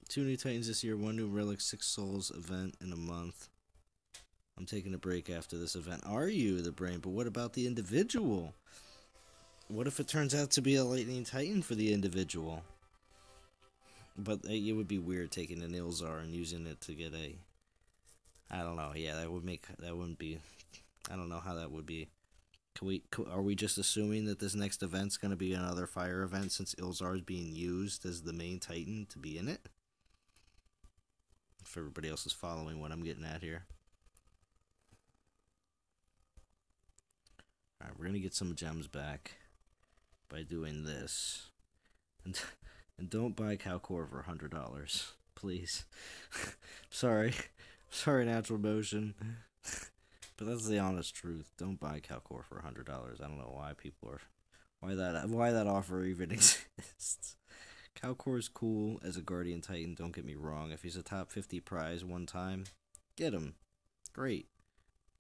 S1: 2 new Titans this year, 1 new Relic, 6 Souls event in a month. I'm taking a break after this event. Are you, the brain? But what about the individual? What if it turns out to be a Lightning Titan for the individual? But it would be weird taking an Ilzar and using it to get a... I don't know. Yeah, that wouldn't be... I don't know how that would be. Are we just assuming that this next event's going to be another fire event since Ilzar is being used as the main Titan to be in it? If everybody else is following what I'm getting at here. Alright, we're going to get some gems back by doing this. And don't buy Calcor for $100. Please. Sorry. Sorry, Natural Motion. But that's the honest truth. Don't buy Calcor for $100. I don't know why people are... Why that offer even exists. Calcor is cool as a Guardian Titan, don't get me wrong. If he's a top 50 prize one time, get him. Great.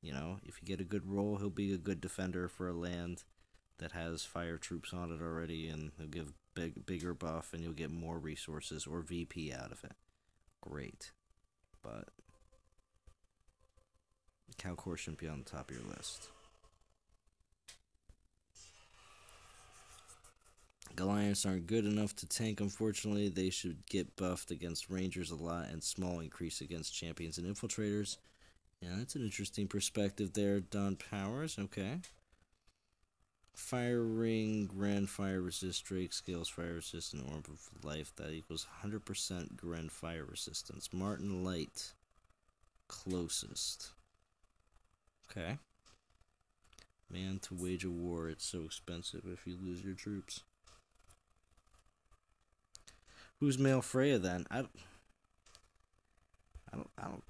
S1: You know, if you get a good roll, he'll be a good defender for a land that has fire troops on it already, and he'll give bigger buff, and you'll get more resources or VP out of it. Great. But Calcor shouldn't be on the top of your list. Goliaths aren't good enough to tank, unfortunately. They should get buffed against Rangers a lot and small increase against champions and infiltrators. Yeah, that's an interesting perspective there, Don Powers. Okay. Fire Ring, Grand Fire Resist, Drake Scales Fire Resist, and Orb of Life. That equals 100% Grand Fire Resistance. Martin Light, closest. Okay. Man, to wage a war, it's so expensive if you lose your troops. Who's male Freya then? I don't.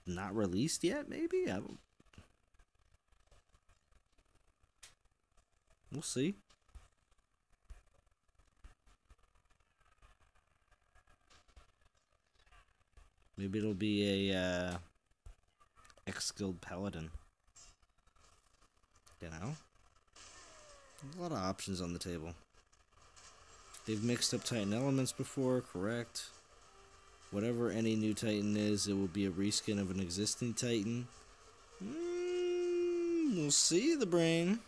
S1: Not released yet? Maybe I don't. We'll see. Maybe it'll be a X-skilled paladin. You know, a lot of options on the table. They've mixed up Titan elements before, correct? Whatever any new Titan is, it will be a reskin of an existing Titan. We'll see, the brain.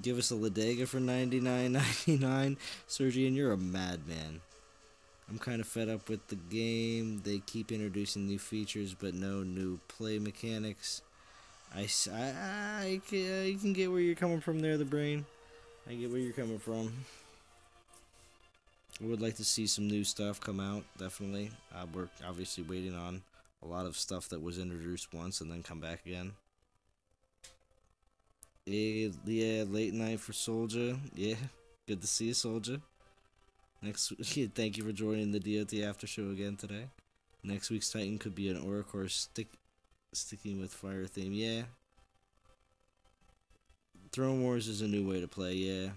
S1: Give us a Ladega for $99.99. Sergian, you're a madman. I'm kind of fed up with the game. They keep introducing new features, but no new play mechanics. I can get where you're coming from there, the brain. I get where you're coming from. I would like to see some new stuff come out, definitely. We're obviously waiting on a lot of stuff that was introduced once and then come back again. Yeah, late night for Soldier. Yeah, good to see you, Soldier. Thank you for joining the DOT After Show again today. Next week's Titan could be an Oracle sticking with fire theme. Yeah. Throne Wars is a new way to play, yeah.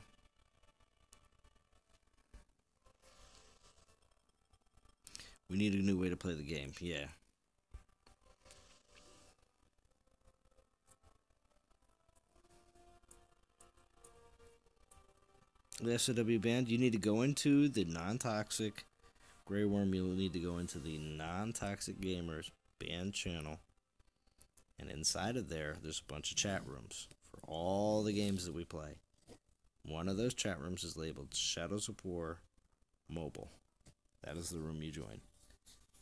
S1: We need a new way to play the game, yeah. The SOW band, you need to go into the non-toxic Grey Worm. You'll need to go into the non-toxic gamers band channel, and inside of there's a bunch of chat rooms for all the games that we play. One of those chat rooms is labeled Shadows of War Mobile. That is the room you join.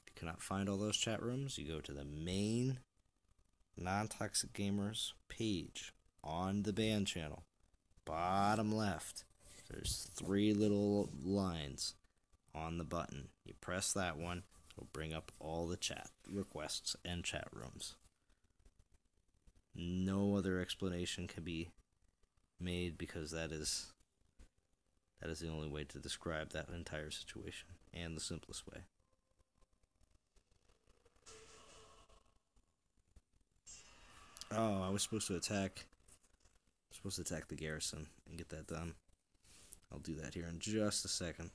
S1: If you cannot find all those chat rooms, you go to the main non-toxic gamers page on the band channel. Bottom left, there's 3 little lines on the button. You press that one, it'll bring up all the chat requests and chat rooms. No other explanation can be made, because that is the only way to describe that entire situation, and the simplest way. Oh, I was supposed to attack the Garrison and get that done. I'll do that here in just a second.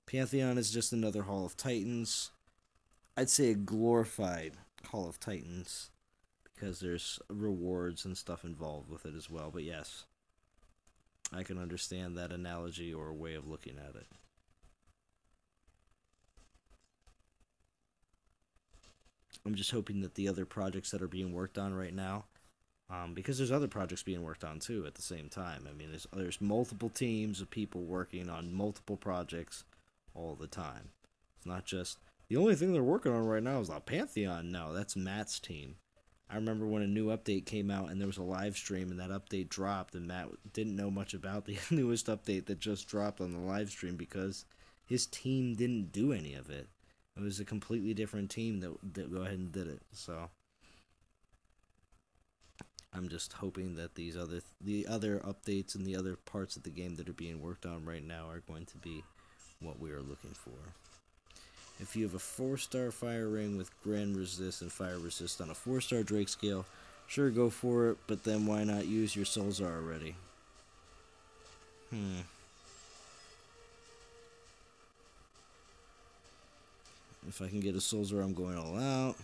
S1: Pantheon is just another Hall of Titans. I'd say a glorified Hall of Titans, because there's rewards and stuff involved with it as well. But yes, I can understand that analogy or way of looking at it. I'm just hoping that the other projects that are being worked on right now, because there's other projects being worked on too at the same time. I mean, there's multiple teams of people working on multiple projects all the time. It's not just the only thing they're working on right now is the Pantheon. No, that's Matt's team. I remember when a new update came out and there was a live stream and that update dropped, and Matt didn't know much about the newest update that just dropped on the live stream because his team didn't do any of it. It was a completely different team that go ahead and did it. So I'm just hoping that the other updates and the other parts of the game that are being worked on right now are going to be what we are looking for. If you have a 4-star fire ring with grand resist and fire resist on a 4-star Drake scale, sure, go for it, but then why not use your Ilzar already? If I can get a Ilzar, I'm going all out.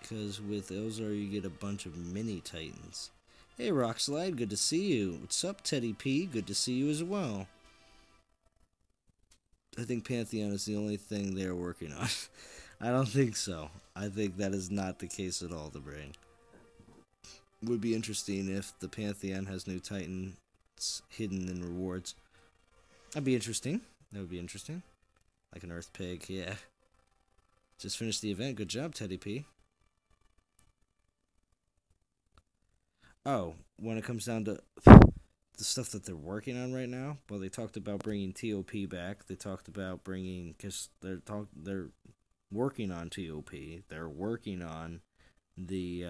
S1: Because with Ilzar, you get a bunch of mini Titans. Hey, Rockslide, good to see you. What's up, Teddy P? Good to see you as well. I think Pantheon is the only thing they're working on. I don't think so. I think that is not the case at all, the brain. Would be interesting if the Pantheon has new Titans hidden in rewards. That'd be interesting. That would be interesting. Like an Earth Pig, yeah. Just finished the event. Good job, Teddy P. Oh, when it comes down to the stuff that they're working on right now, well, they talked about bringing TOP back. They talked about bringing, because they're working on TOP. They're working on the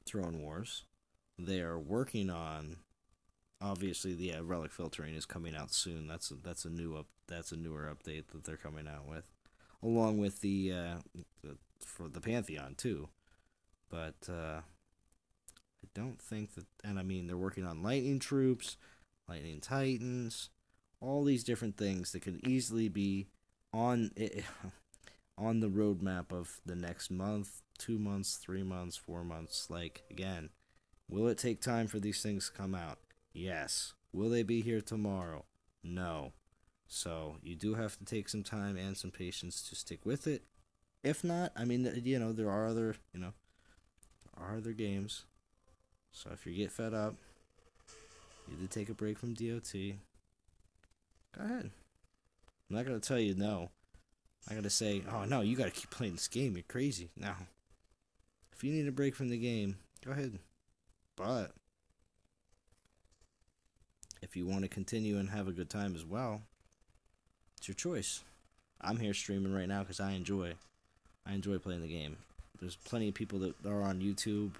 S1: Throne Wars. They are working on, obviously, the relic filtering is coming out soon. That's a newer update that they're coming out with, along with the for the Pantheon too. But I don't think that, and I mean, they're working on lightning troops, lightning titans, all these different things that could easily be on on the roadmap of the next month, 2 months, 3 months, 4 months. Like, again, will it take time for these things to come out? Yes. Will they be here tomorrow? No. So you do have to take some time and some patience to stick with it. If not, I mean, there are other games. So if you get fed up, you need to take a break from DOT. Go ahead. I'm not going to tell you no. I'm going to say, oh no, you got to keep playing this game. You're crazy. No. If you need a break from the game, go ahead. But if you want to continue and have a good time as well, it's your choice. I'm here streaming right now because I enjoy playing the game. There's plenty of people that are on YouTube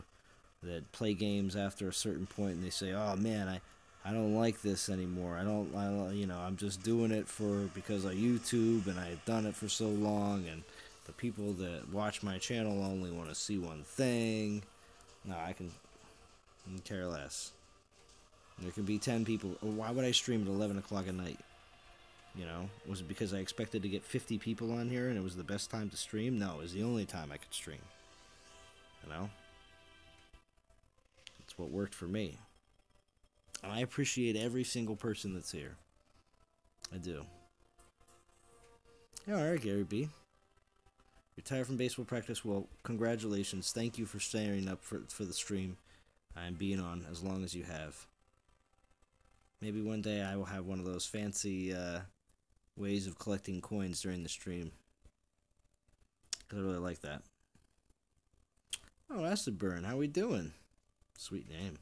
S1: that play games after a certain point and they say, oh man, I don't like this anymore. I'm just doing it because of YouTube, and I've done it for so long, and the people that watch my channel only want to see one thing. No, I can care less. There can be 10 people. Why would I stream at 11 o'clock at night? You know, was it because I expected to get 50 people on here and it was the best time to stream? No, it was the only time I could stream. You know? It's what worked for me. I appreciate every single person that's here. I do. Yeah, alright, Gary B. Retired from baseball practice. Well, congratulations. Thank you for staying up for the stream and being on as long as you have. Maybe one day I will have one of those fancy ways of collecting coins during the stream. Because I really like that. Oh, Acid Burn. How we doing? Sweet name.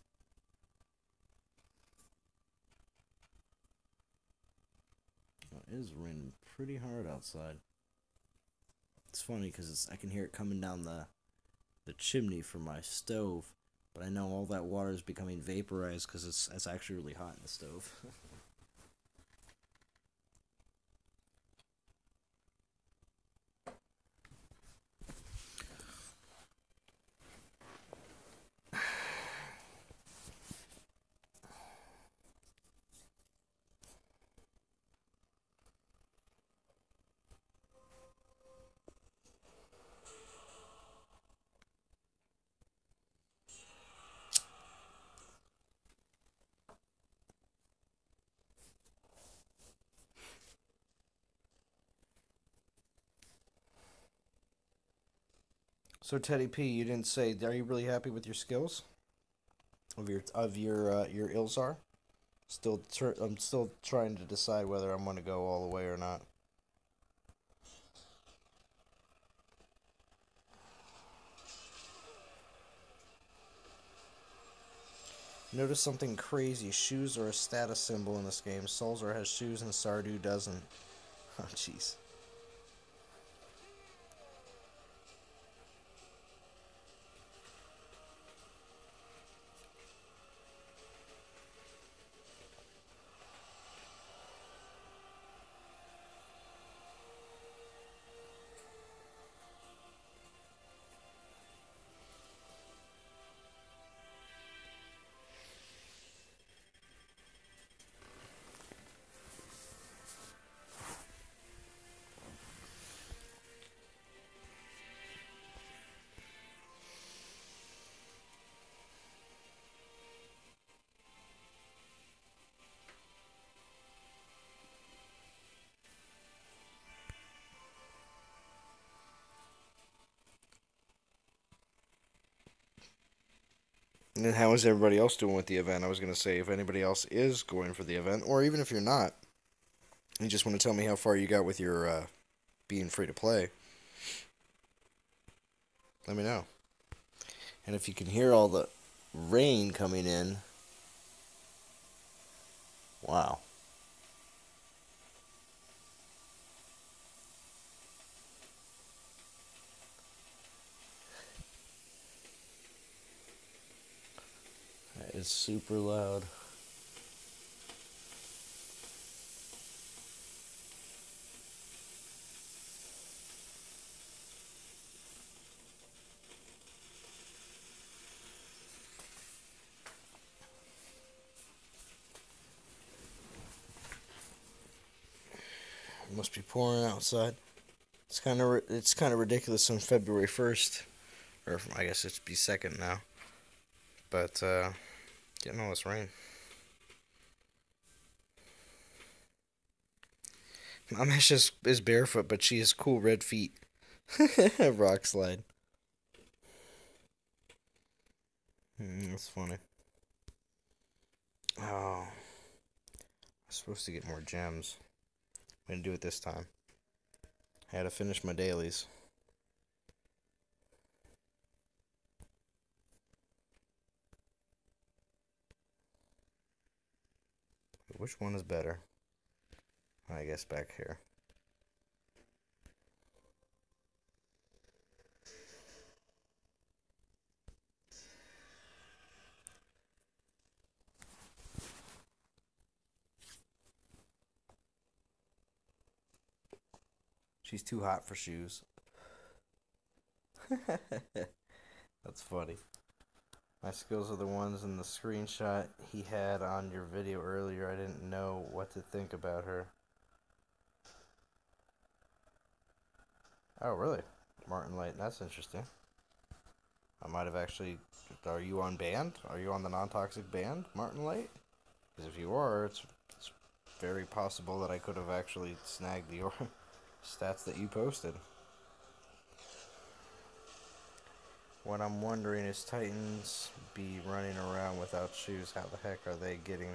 S1: It is raining pretty hard outside. It's funny because I can hear it coming down the chimney from my stove, but I know all that water is becoming vaporized because it's actually really hot in the stove. So Teddy P, you didn't say. Are you really happy with your skills of your Ilzar? I'm still trying to decide whether I'm going to go all the way or not. Notice something crazy. Shoes are a status symbol in this game. Solzar has shoes and Stardew doesn't. Oh, jeez. And then how is everybody else doing with the event? I was going to say, if anybody else is going for the event, or even if you're not, you just want to tell me how far you got with your being free to play, let me know. And if you can hear all the rain coming in, wow. That is super loud. It must be pouring outside. It's kind of ridiculous on February 1st, or I guess it'd be 2nd now. But getting all this rain. My mesh is barefoot, but she has cool red feet. Rock slide. That's funny. Oh, I'm supposed to get more gems. I'm gonna do it this time. I had to finish my dailies. Which one is better? I guess back here. She's too hot for shoes. That's funny. My skills are the ones in the screenshot he had on your video earlier. I didn't know what to think about her. Oh, really? Martin Light. That's interesting. I might have actually. Are you on band? Are you on the non-toxic band, Martin Light? Because if you are, it's very possible that I could have actually snagged the stats that you posted. What I'm wondering is Titans be running around without shoes. How the heck are they getting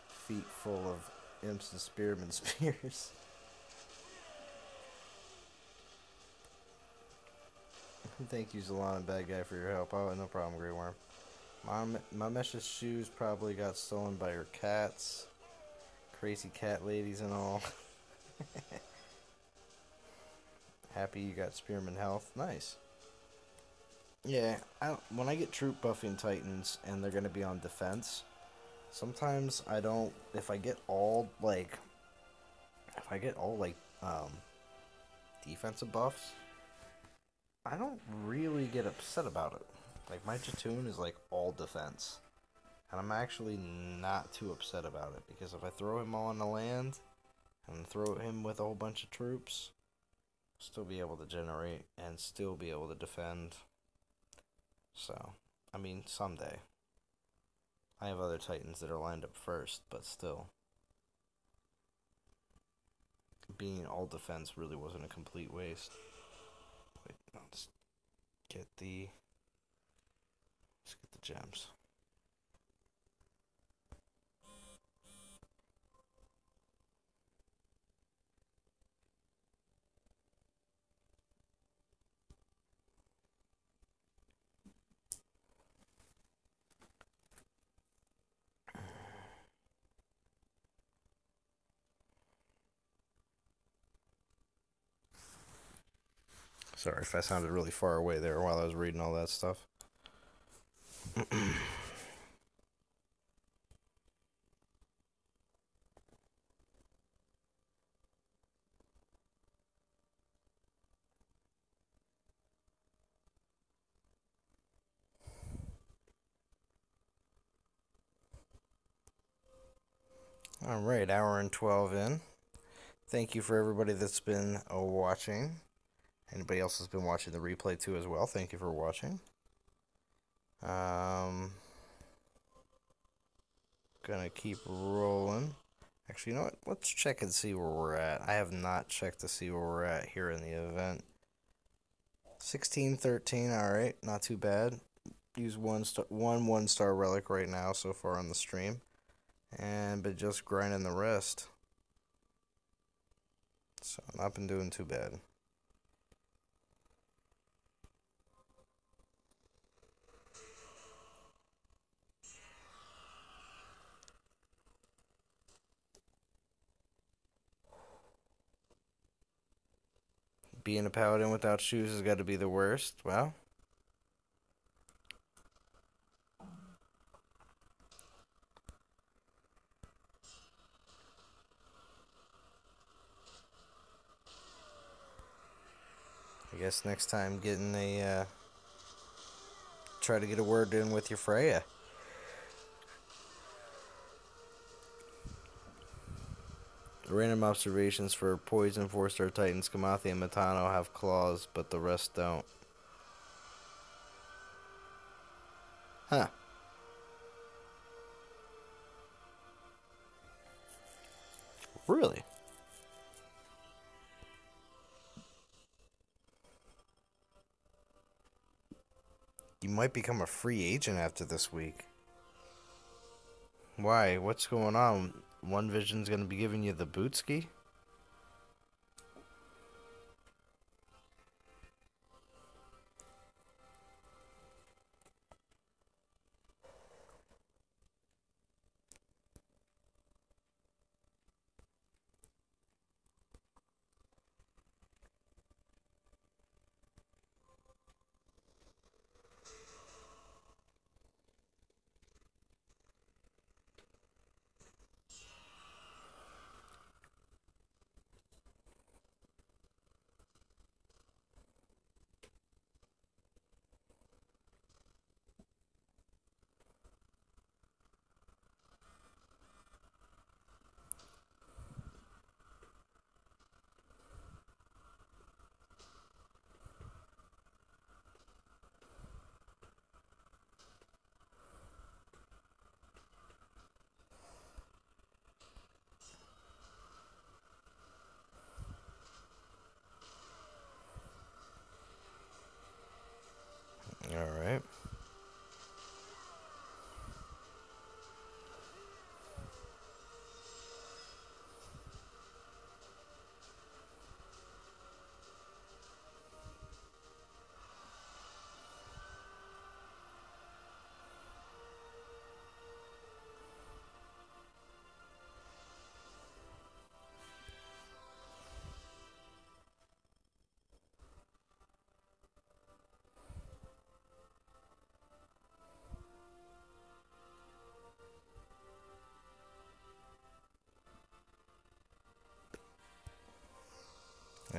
S1: feet full of imps and spearman spears? Thank you, Zalon, bad guy, for your help. Oh, no problem, Grey Worm. My Mesh's shoes probably got stolen by your cats. Crazy cat ladies and all. Happy you got spearman health. Nice. Yeah, when I get troop buffing Titans and they're going to be on defense, sometimes I don't. If I get all like defensive buffs, I don't really get upset about it. Like my Jatoon is like all defense, and I'm actually not too upset about it because if I throw him on the land and throw him with a whole bunch of troops, I'll still be able to generate and still be able to defend. So, I mean, someday. I have other Titans that are lined up first, but still. Being all defense really wasn't a complete waste. Wait, I'll just get the. Let's get the gems. Sorry if I sounded really far away there while I was reading all that stuff. Alright, hour and 12 in. Thank you for everybody that's been watching. Anybody else has been watching the replay too as well, thank you for watching. Gonna keep rolling. Actually, you know what? Let's check and see where we're at. I have not checked to see where we're at here in the event. 16-13, alright, not too bad. Use one star relic right now so far on the stream. But just grinding the rest. So, not been doing too bad. Being a paladin without shoes has got to be the worst. Well, I guess next time getting try to get a word in with your Freya. Random observations for Poison 4-star Titans, Kamathi and Matano have claws, but the rest don't. Huh. Really? You might become a free agent after this week. Why? What's going on? One Vision's gonna be giving you the bootski?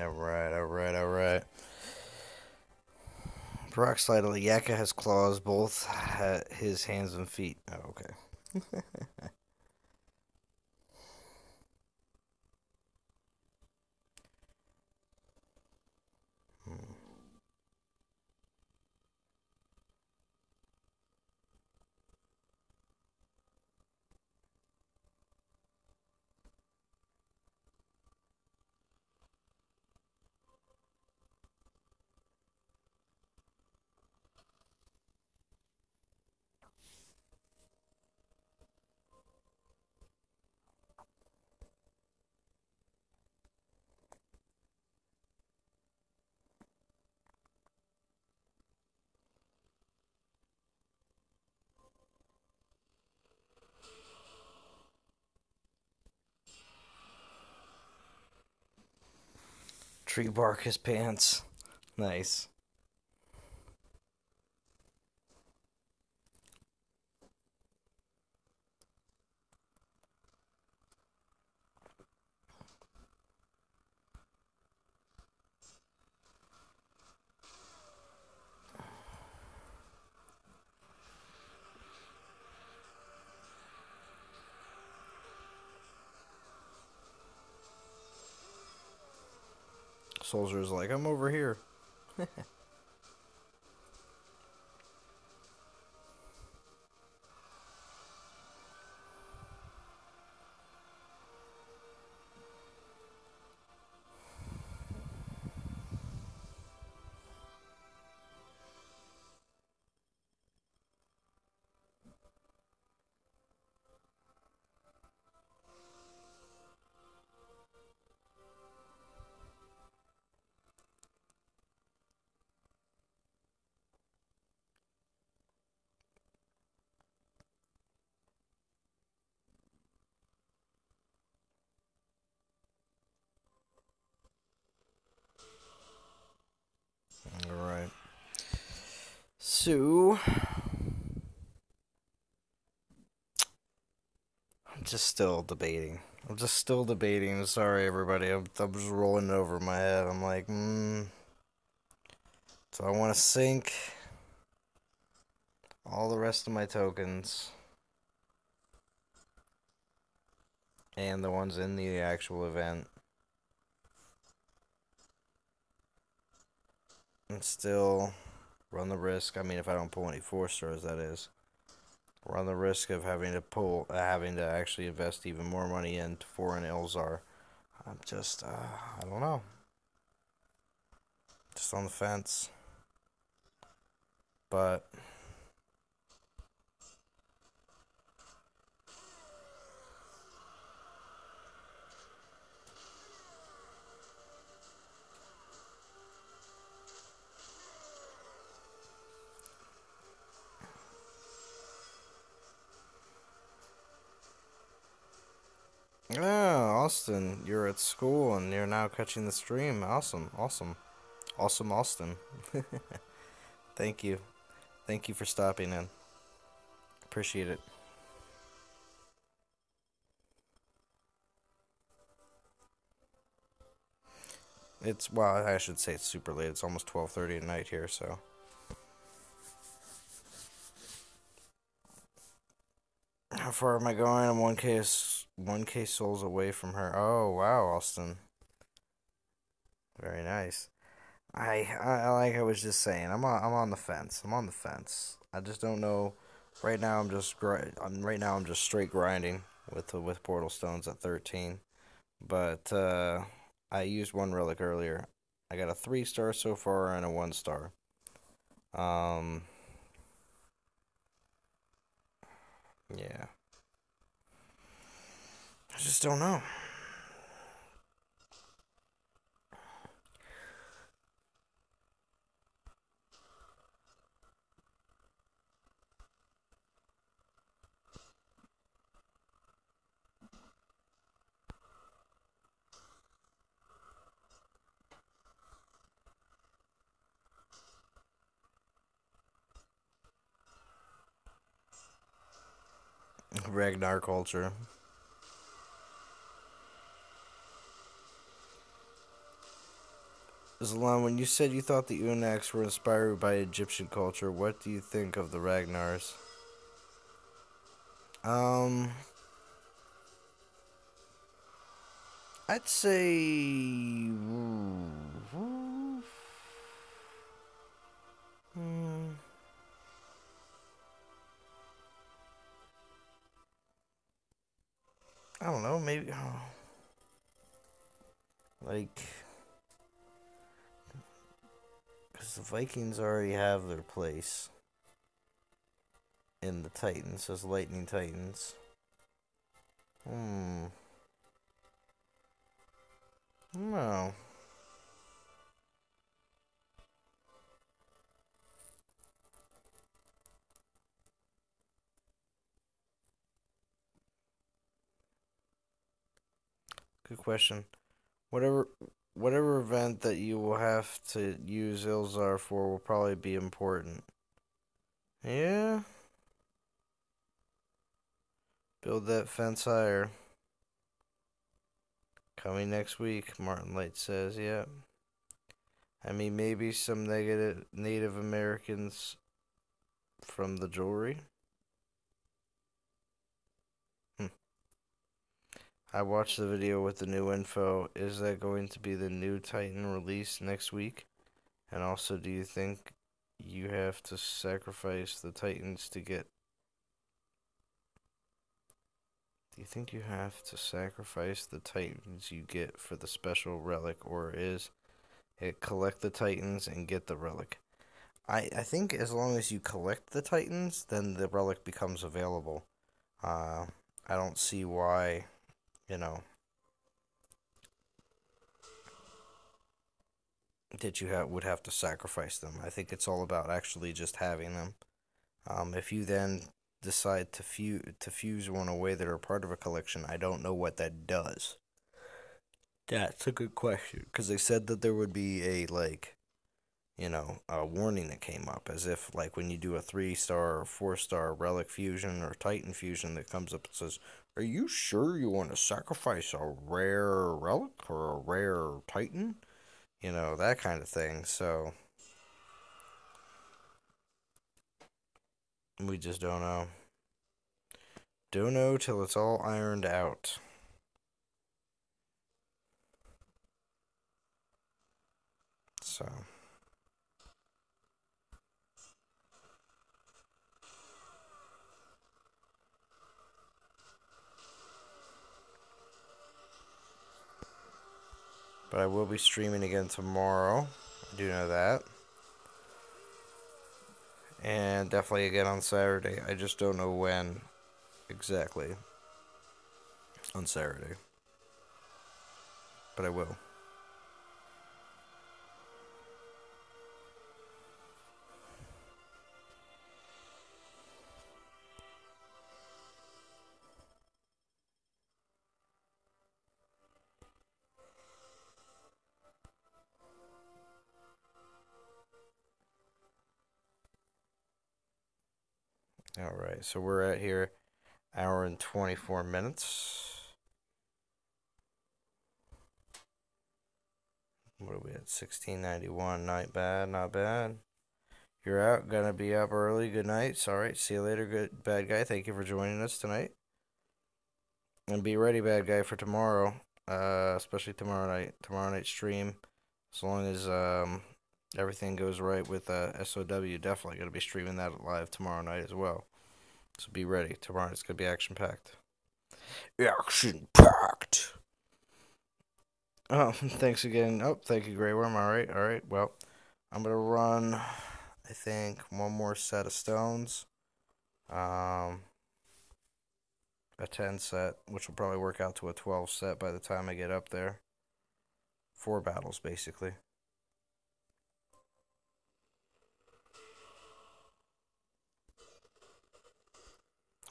S1: Alright, alright, alright. Rock slide Yaka has claws, both his hands and feet. Oh, okay. Hmm. Tree bark his pants. Nice. Soldier's like, I'm over here. Alright. So, I'm just still debating. I'm just still debating. Sorry, everybody. I'm just rolling it over my head. I'm like, So I want to sink all the rest of my tokens and the ones in the actual event. And still run the risk. I mean, if I don't pull any 4-stars, that is. Run the risk of having to actually invest even more money into for an Ilzar. I'm just, I don't know. Just on the fence. But yeah, Austin, you're at school and you're now catching the stream. Awesome, awesome, awesome, Austin. Thank you, thank you for stopping in. Appreciate it. Well, I should say it's super late. It's almost 12:30 at night here, so. How far am I going? I'm 1K souls away from her. Oh wow, Austin. Very nice. Like I was just saying, I'm on the fence. I'm on the fence. I just don't know. Right now I'm just straight grinding with portal stones at 13. But I used one relic earlier. I got a 3-star so far and a 1-star. Um yeah. I just don't know. Ragnar culture. Zalon, when you said you thought the Unaks were inspired by Egyptian culture, what do you think of the Ragnars? Um, I'd say. Hmm, I don't know, maybe. Oh, like. Because the Vikings already have their place in the Titans as Lightning Titans. Hmm. No. Good question. Whatever whatever event that you will have to use Ilzar for will probably be important. Yeah. Build that fence higher. Coming next week, Martin Light says, yeah. I mean, maybe some negative Native Americans from the jewelry. Hmm. I watched the video with the new info. Is that going to be the new Titan release next week? And also, do you think you have to sacrifice the Titans to get. Do you think you have to sacrifice the Titans you get for the special relic, or is it collect the Titans and get the relic? I think as long as you collect the Titans, then the relic becomes available. Uh, I don't see why, you know, that would have to sacrifice them. I think it's all about actually just having them. If you then decide to fuse one away that are part of a collection, I don't know what that does. That's a good question because they said that there would be a a warning that came up as if like when you do a 3-star or 4-star relic fusion or titan fusion that comes up and says, "Are you sure you want to sacrifice a rare relic or a rare titan?" That kind of thing. So we just don't know. Don't know till it's all ironed out. So, but I will be streaming again tomorrow. I do know that. And definitely again on Saturday. I just don't know when exactly on Saturday. But I will. Alright, so we're at here hour and 24 minutes. What are we at? 1691. Not bad, not bad. You're out. Gonna be up early. Good night. Alright, see you later, good bad guy. Thank you for joining us tonight. And be ready, bad guy, for tomorrow. Especially tomorrow night. Tomorrow night stream. As long as everything goes right with SOW, definitely gonna be streaming that live tomorrow night as well. So be ready. Tomorrow it's gonna be action packed. Action packed. Oh, thanks again. Oh, thank you, Grey Worm. All right, all right. Well, I'm gonna run. I think one more set of stones. Um, a 10 set, which will probably work out to a 12 set by the time I get up there. 4 battles, basically.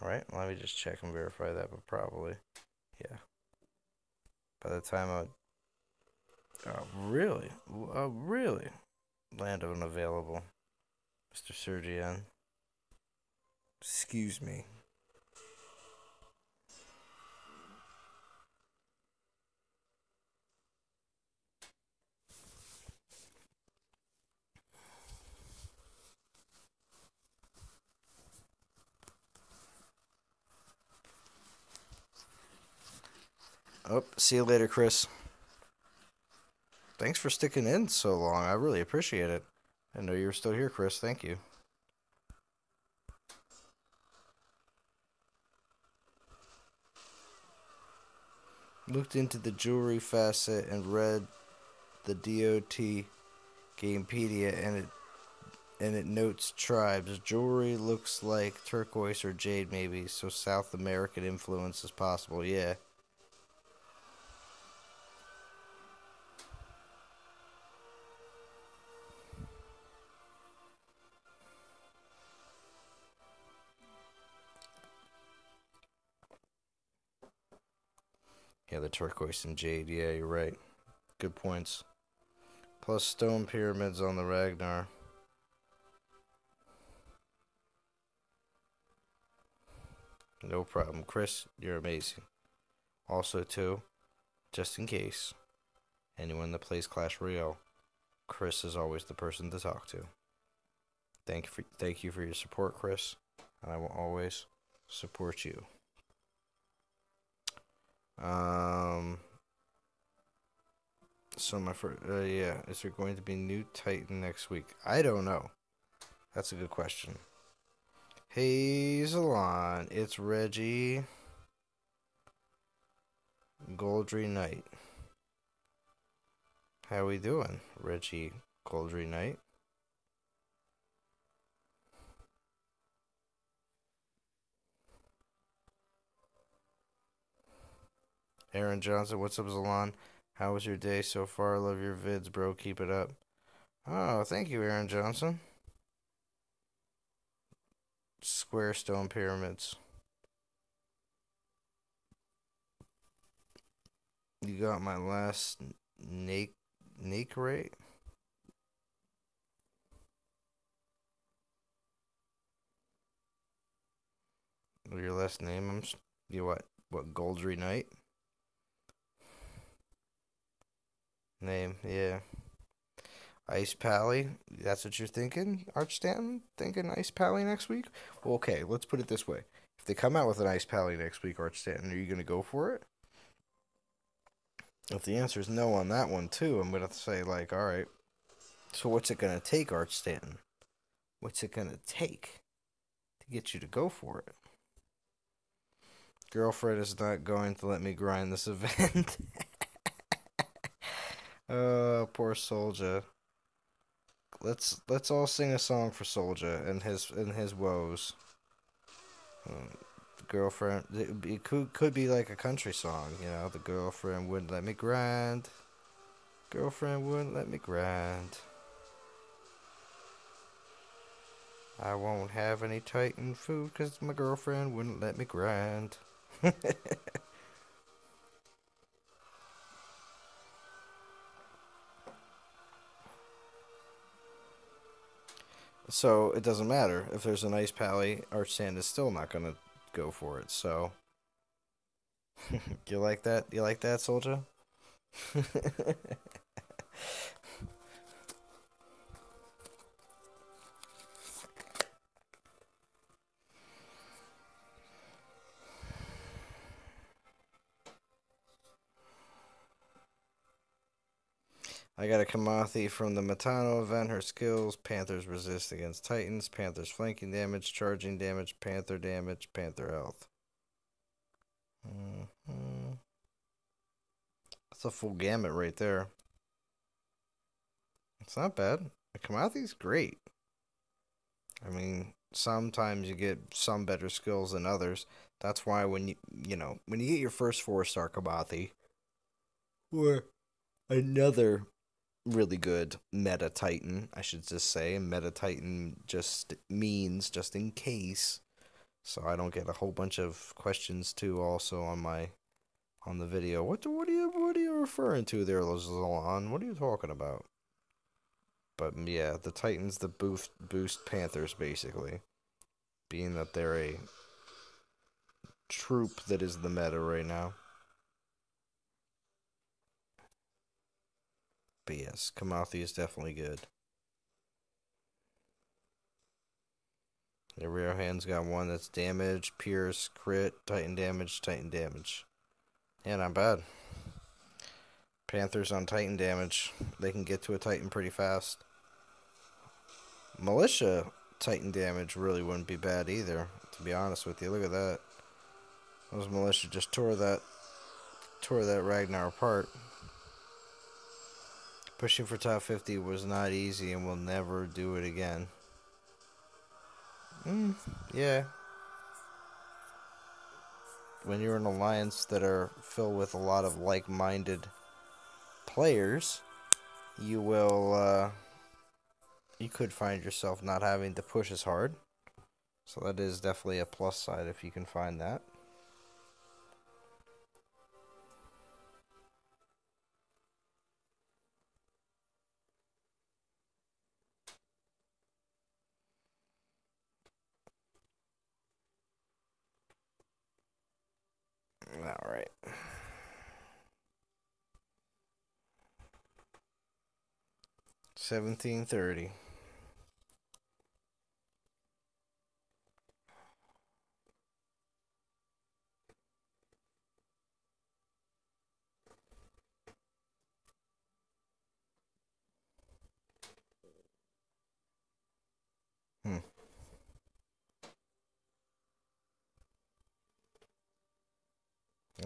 S1: All right. Let me just check and verify that, but probably, yeah. By the time I. Oh, really? Really? Land unavailable. Mr. Sergian. Excuse me. Oh, see you later, Chris. Thanks for sticking in so long. I really appreciate it. I know you were still here, Chris. Thank you. Looked into the jewelry facet and read the DOT Gamepedia, and it notes tribes. Jewelry looks like turquoise or jade, maybe, so South American influence is possible. Yeah. Yeah, the turquoise and jade. Yeah, you're right. Good points. Plus stone pyramids on the Ragnar. No problem. Chris, you're amazing. Also, too, just in case, anyone that plays Clash Royale, Chris is always the person to talk to. Thank you for your support, Chris, and I will always support you. Um. So my first, yeah, is there going to be new Titan next week? I don't know. That's a good question. Hey, Zalon, it's Reggie Goldry Knight. How we doing, Reggie Goldry Knight? Aaron Johnson, what's up, Zalon? How was your day so far? Love your vids, bro. Keep it up. Oh, thank you, Aaron Johnson. Square stone pyramids. You got my last Nake rate? Or your last name? You what? What, Goldry Knight? Name, yeah. Ice Pally? That's what you're thinking, Arch Stanton? Thinking Ice Pally next week? Well, okay, let's put it this way. If they come out with an Ice Pally next week, Arch Stanton, are you going to go for it? If the answer is no on that one, too, I'm going to say, like, alright, so what's it going to take, Arch Stanton? What's it going to take to get you to go for it? Girlfriend is not going to let me grind this event. Oh, poor Soldier. Let's all sing a song for Soldier and his woes. Girlfriend, it could be like a country song, you know. The girlfriend wouldn't let me grind. Girlfriend wouldn't let me grind. I won't have any Titan food because my girlfriend wouldn't let me grind. So it doesn't matter if there's a nice pally. Arch Sand is still not gonna go for it. So you like that? You like that, Soldier? I got a Kamathi from the Matano event. Her skills: Panthers resist against Titans, Panthers flanking damage, charging damage, Panther health. That's a full gamut right there. It's not bad. Kamathi's great. I mean, sometimes you get some better skills than others. That's why when when you get your first 4-star Kamathi, or another really good meta Titan, I should just say. Meta Titan just means just in case, so I don't get a whole bunch of questions too. Also on the video, what are you referring to there, Zalon? What are you talking about? But yeah, the Titans that boost Panthers basically, being that they're a troop that is the meta right now. But yes, Kamathi is definitely good. The rare hand's got one that's damage, pierce, crit, Titan damage, Titan damage. Yeah, not bad. Panthers on Titan damage. They can get to a Titan pretty fast. Militia Titan damage really wouldn't be bad either, to be honest with you. Look at that. Those militia just tore that Ragnar apart. Pushing for top 50 was not easy and we'll never do it again. Yeah. When you're in an alliance that are filled with a lot of like-minded players, you will, you could find yourself not having to push as hard. So that is definitely a plus side if you can find that. All right. 1730.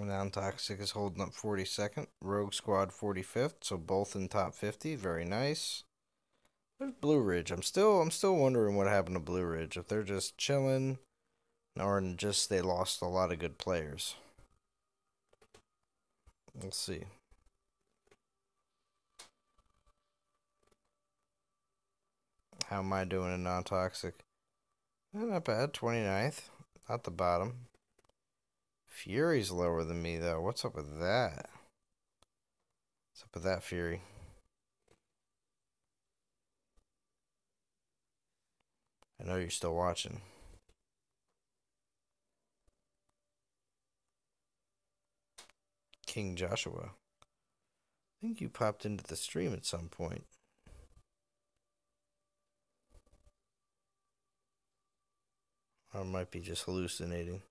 S1: Non-toxic is holding up 42nd. Rogue Squad 45th. So both in top 50. Very nice. There's Blue Ridge. I'm still wondering what happened to Blue Ridge. If they're just chilling, or just they lost a lot of good players. We'll see. How am I doing in non-toxic? Not bad. 29th. Not the bottom. Fury's lower than me, though. What's up with that? What's up with that, Fury? I know you're still watching. King Joshua. I think you popped into the stream at some point. Or I might be just hallucinating.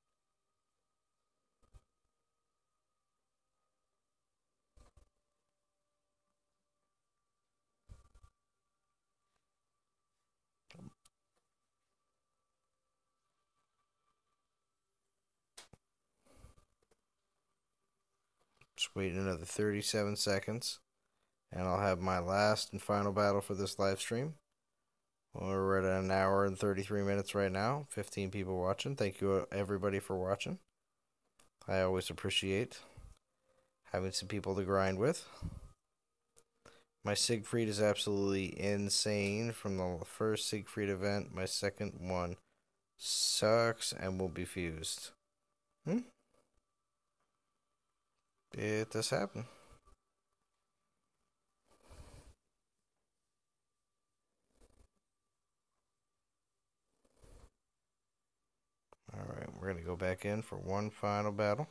S1: Just waiting another 37 seconds. And I'll have my last and final battle for this live stream. We're at an hour and 33 minutes right now. 15 people watching. Thank you, everybody, for watching. I always appreciate having some people to grind with. My Siegfried is absolutely insane from the first Siegfried event. My second one sucks and will be fused. It does happen. Alright, we're going to go back in for one final battle.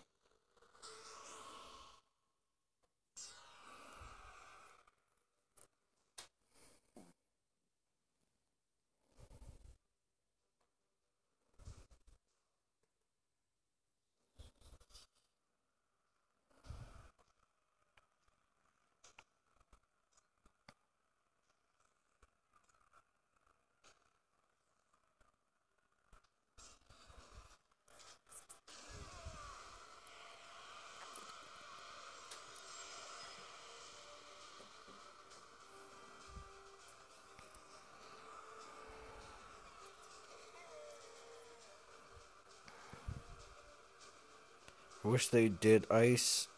S1: Wish they did ice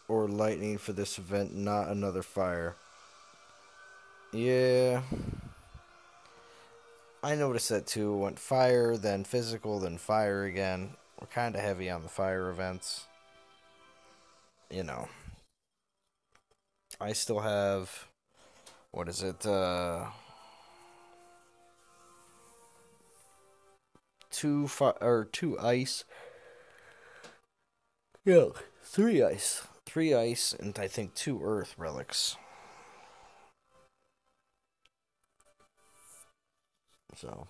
S1: or lightning for this event, not another fire. Yeah. I noticed that too. Went fire, then physical, then fire again. We're kind of heavy on the fire events. You know. I still have... What is it? Two ice. Yeah, three ice. Three ice and I think two earth relics. So.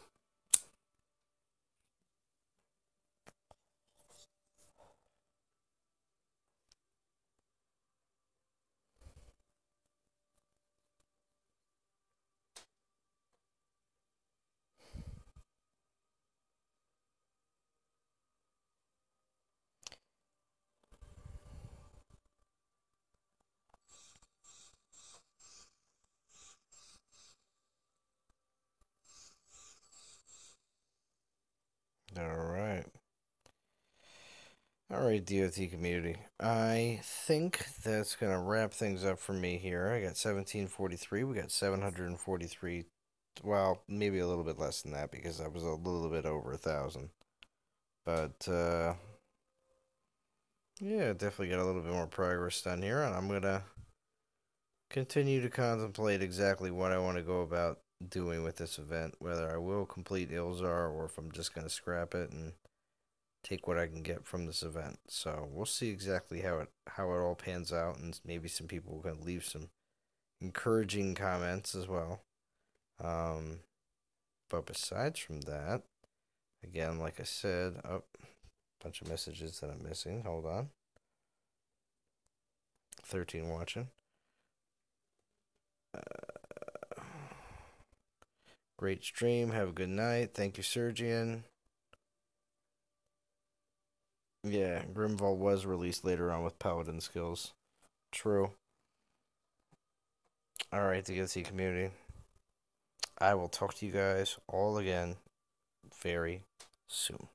S1: Alright. Alright, DOT community. I think that's going to wrap things up for me here. I got 1743. We got 743. Well, maybe a little bit less than that because I was a little bit over 1,000. But, yeah, definitely got a little bit more progress done here. And I'm going to continue to contemplate exactly what I want to go about doing with this event. Whether I will complete Ilzar or if I'm just going to scrap it and take what I can get from this event. So we'll see exactly how it all pans out, and maybe some people can leave some encouraging comments as well. Um, but besides from that, again, like I said, oh, bunch of messages that I'm missing. Hold on. 13 watching. Great stream. Have a good night. Thank you, Sergian. Yeah, Grimvault was released later on with Paladin skills. True. Alright, the Gitsy community. I will talk to you guys all again very soon.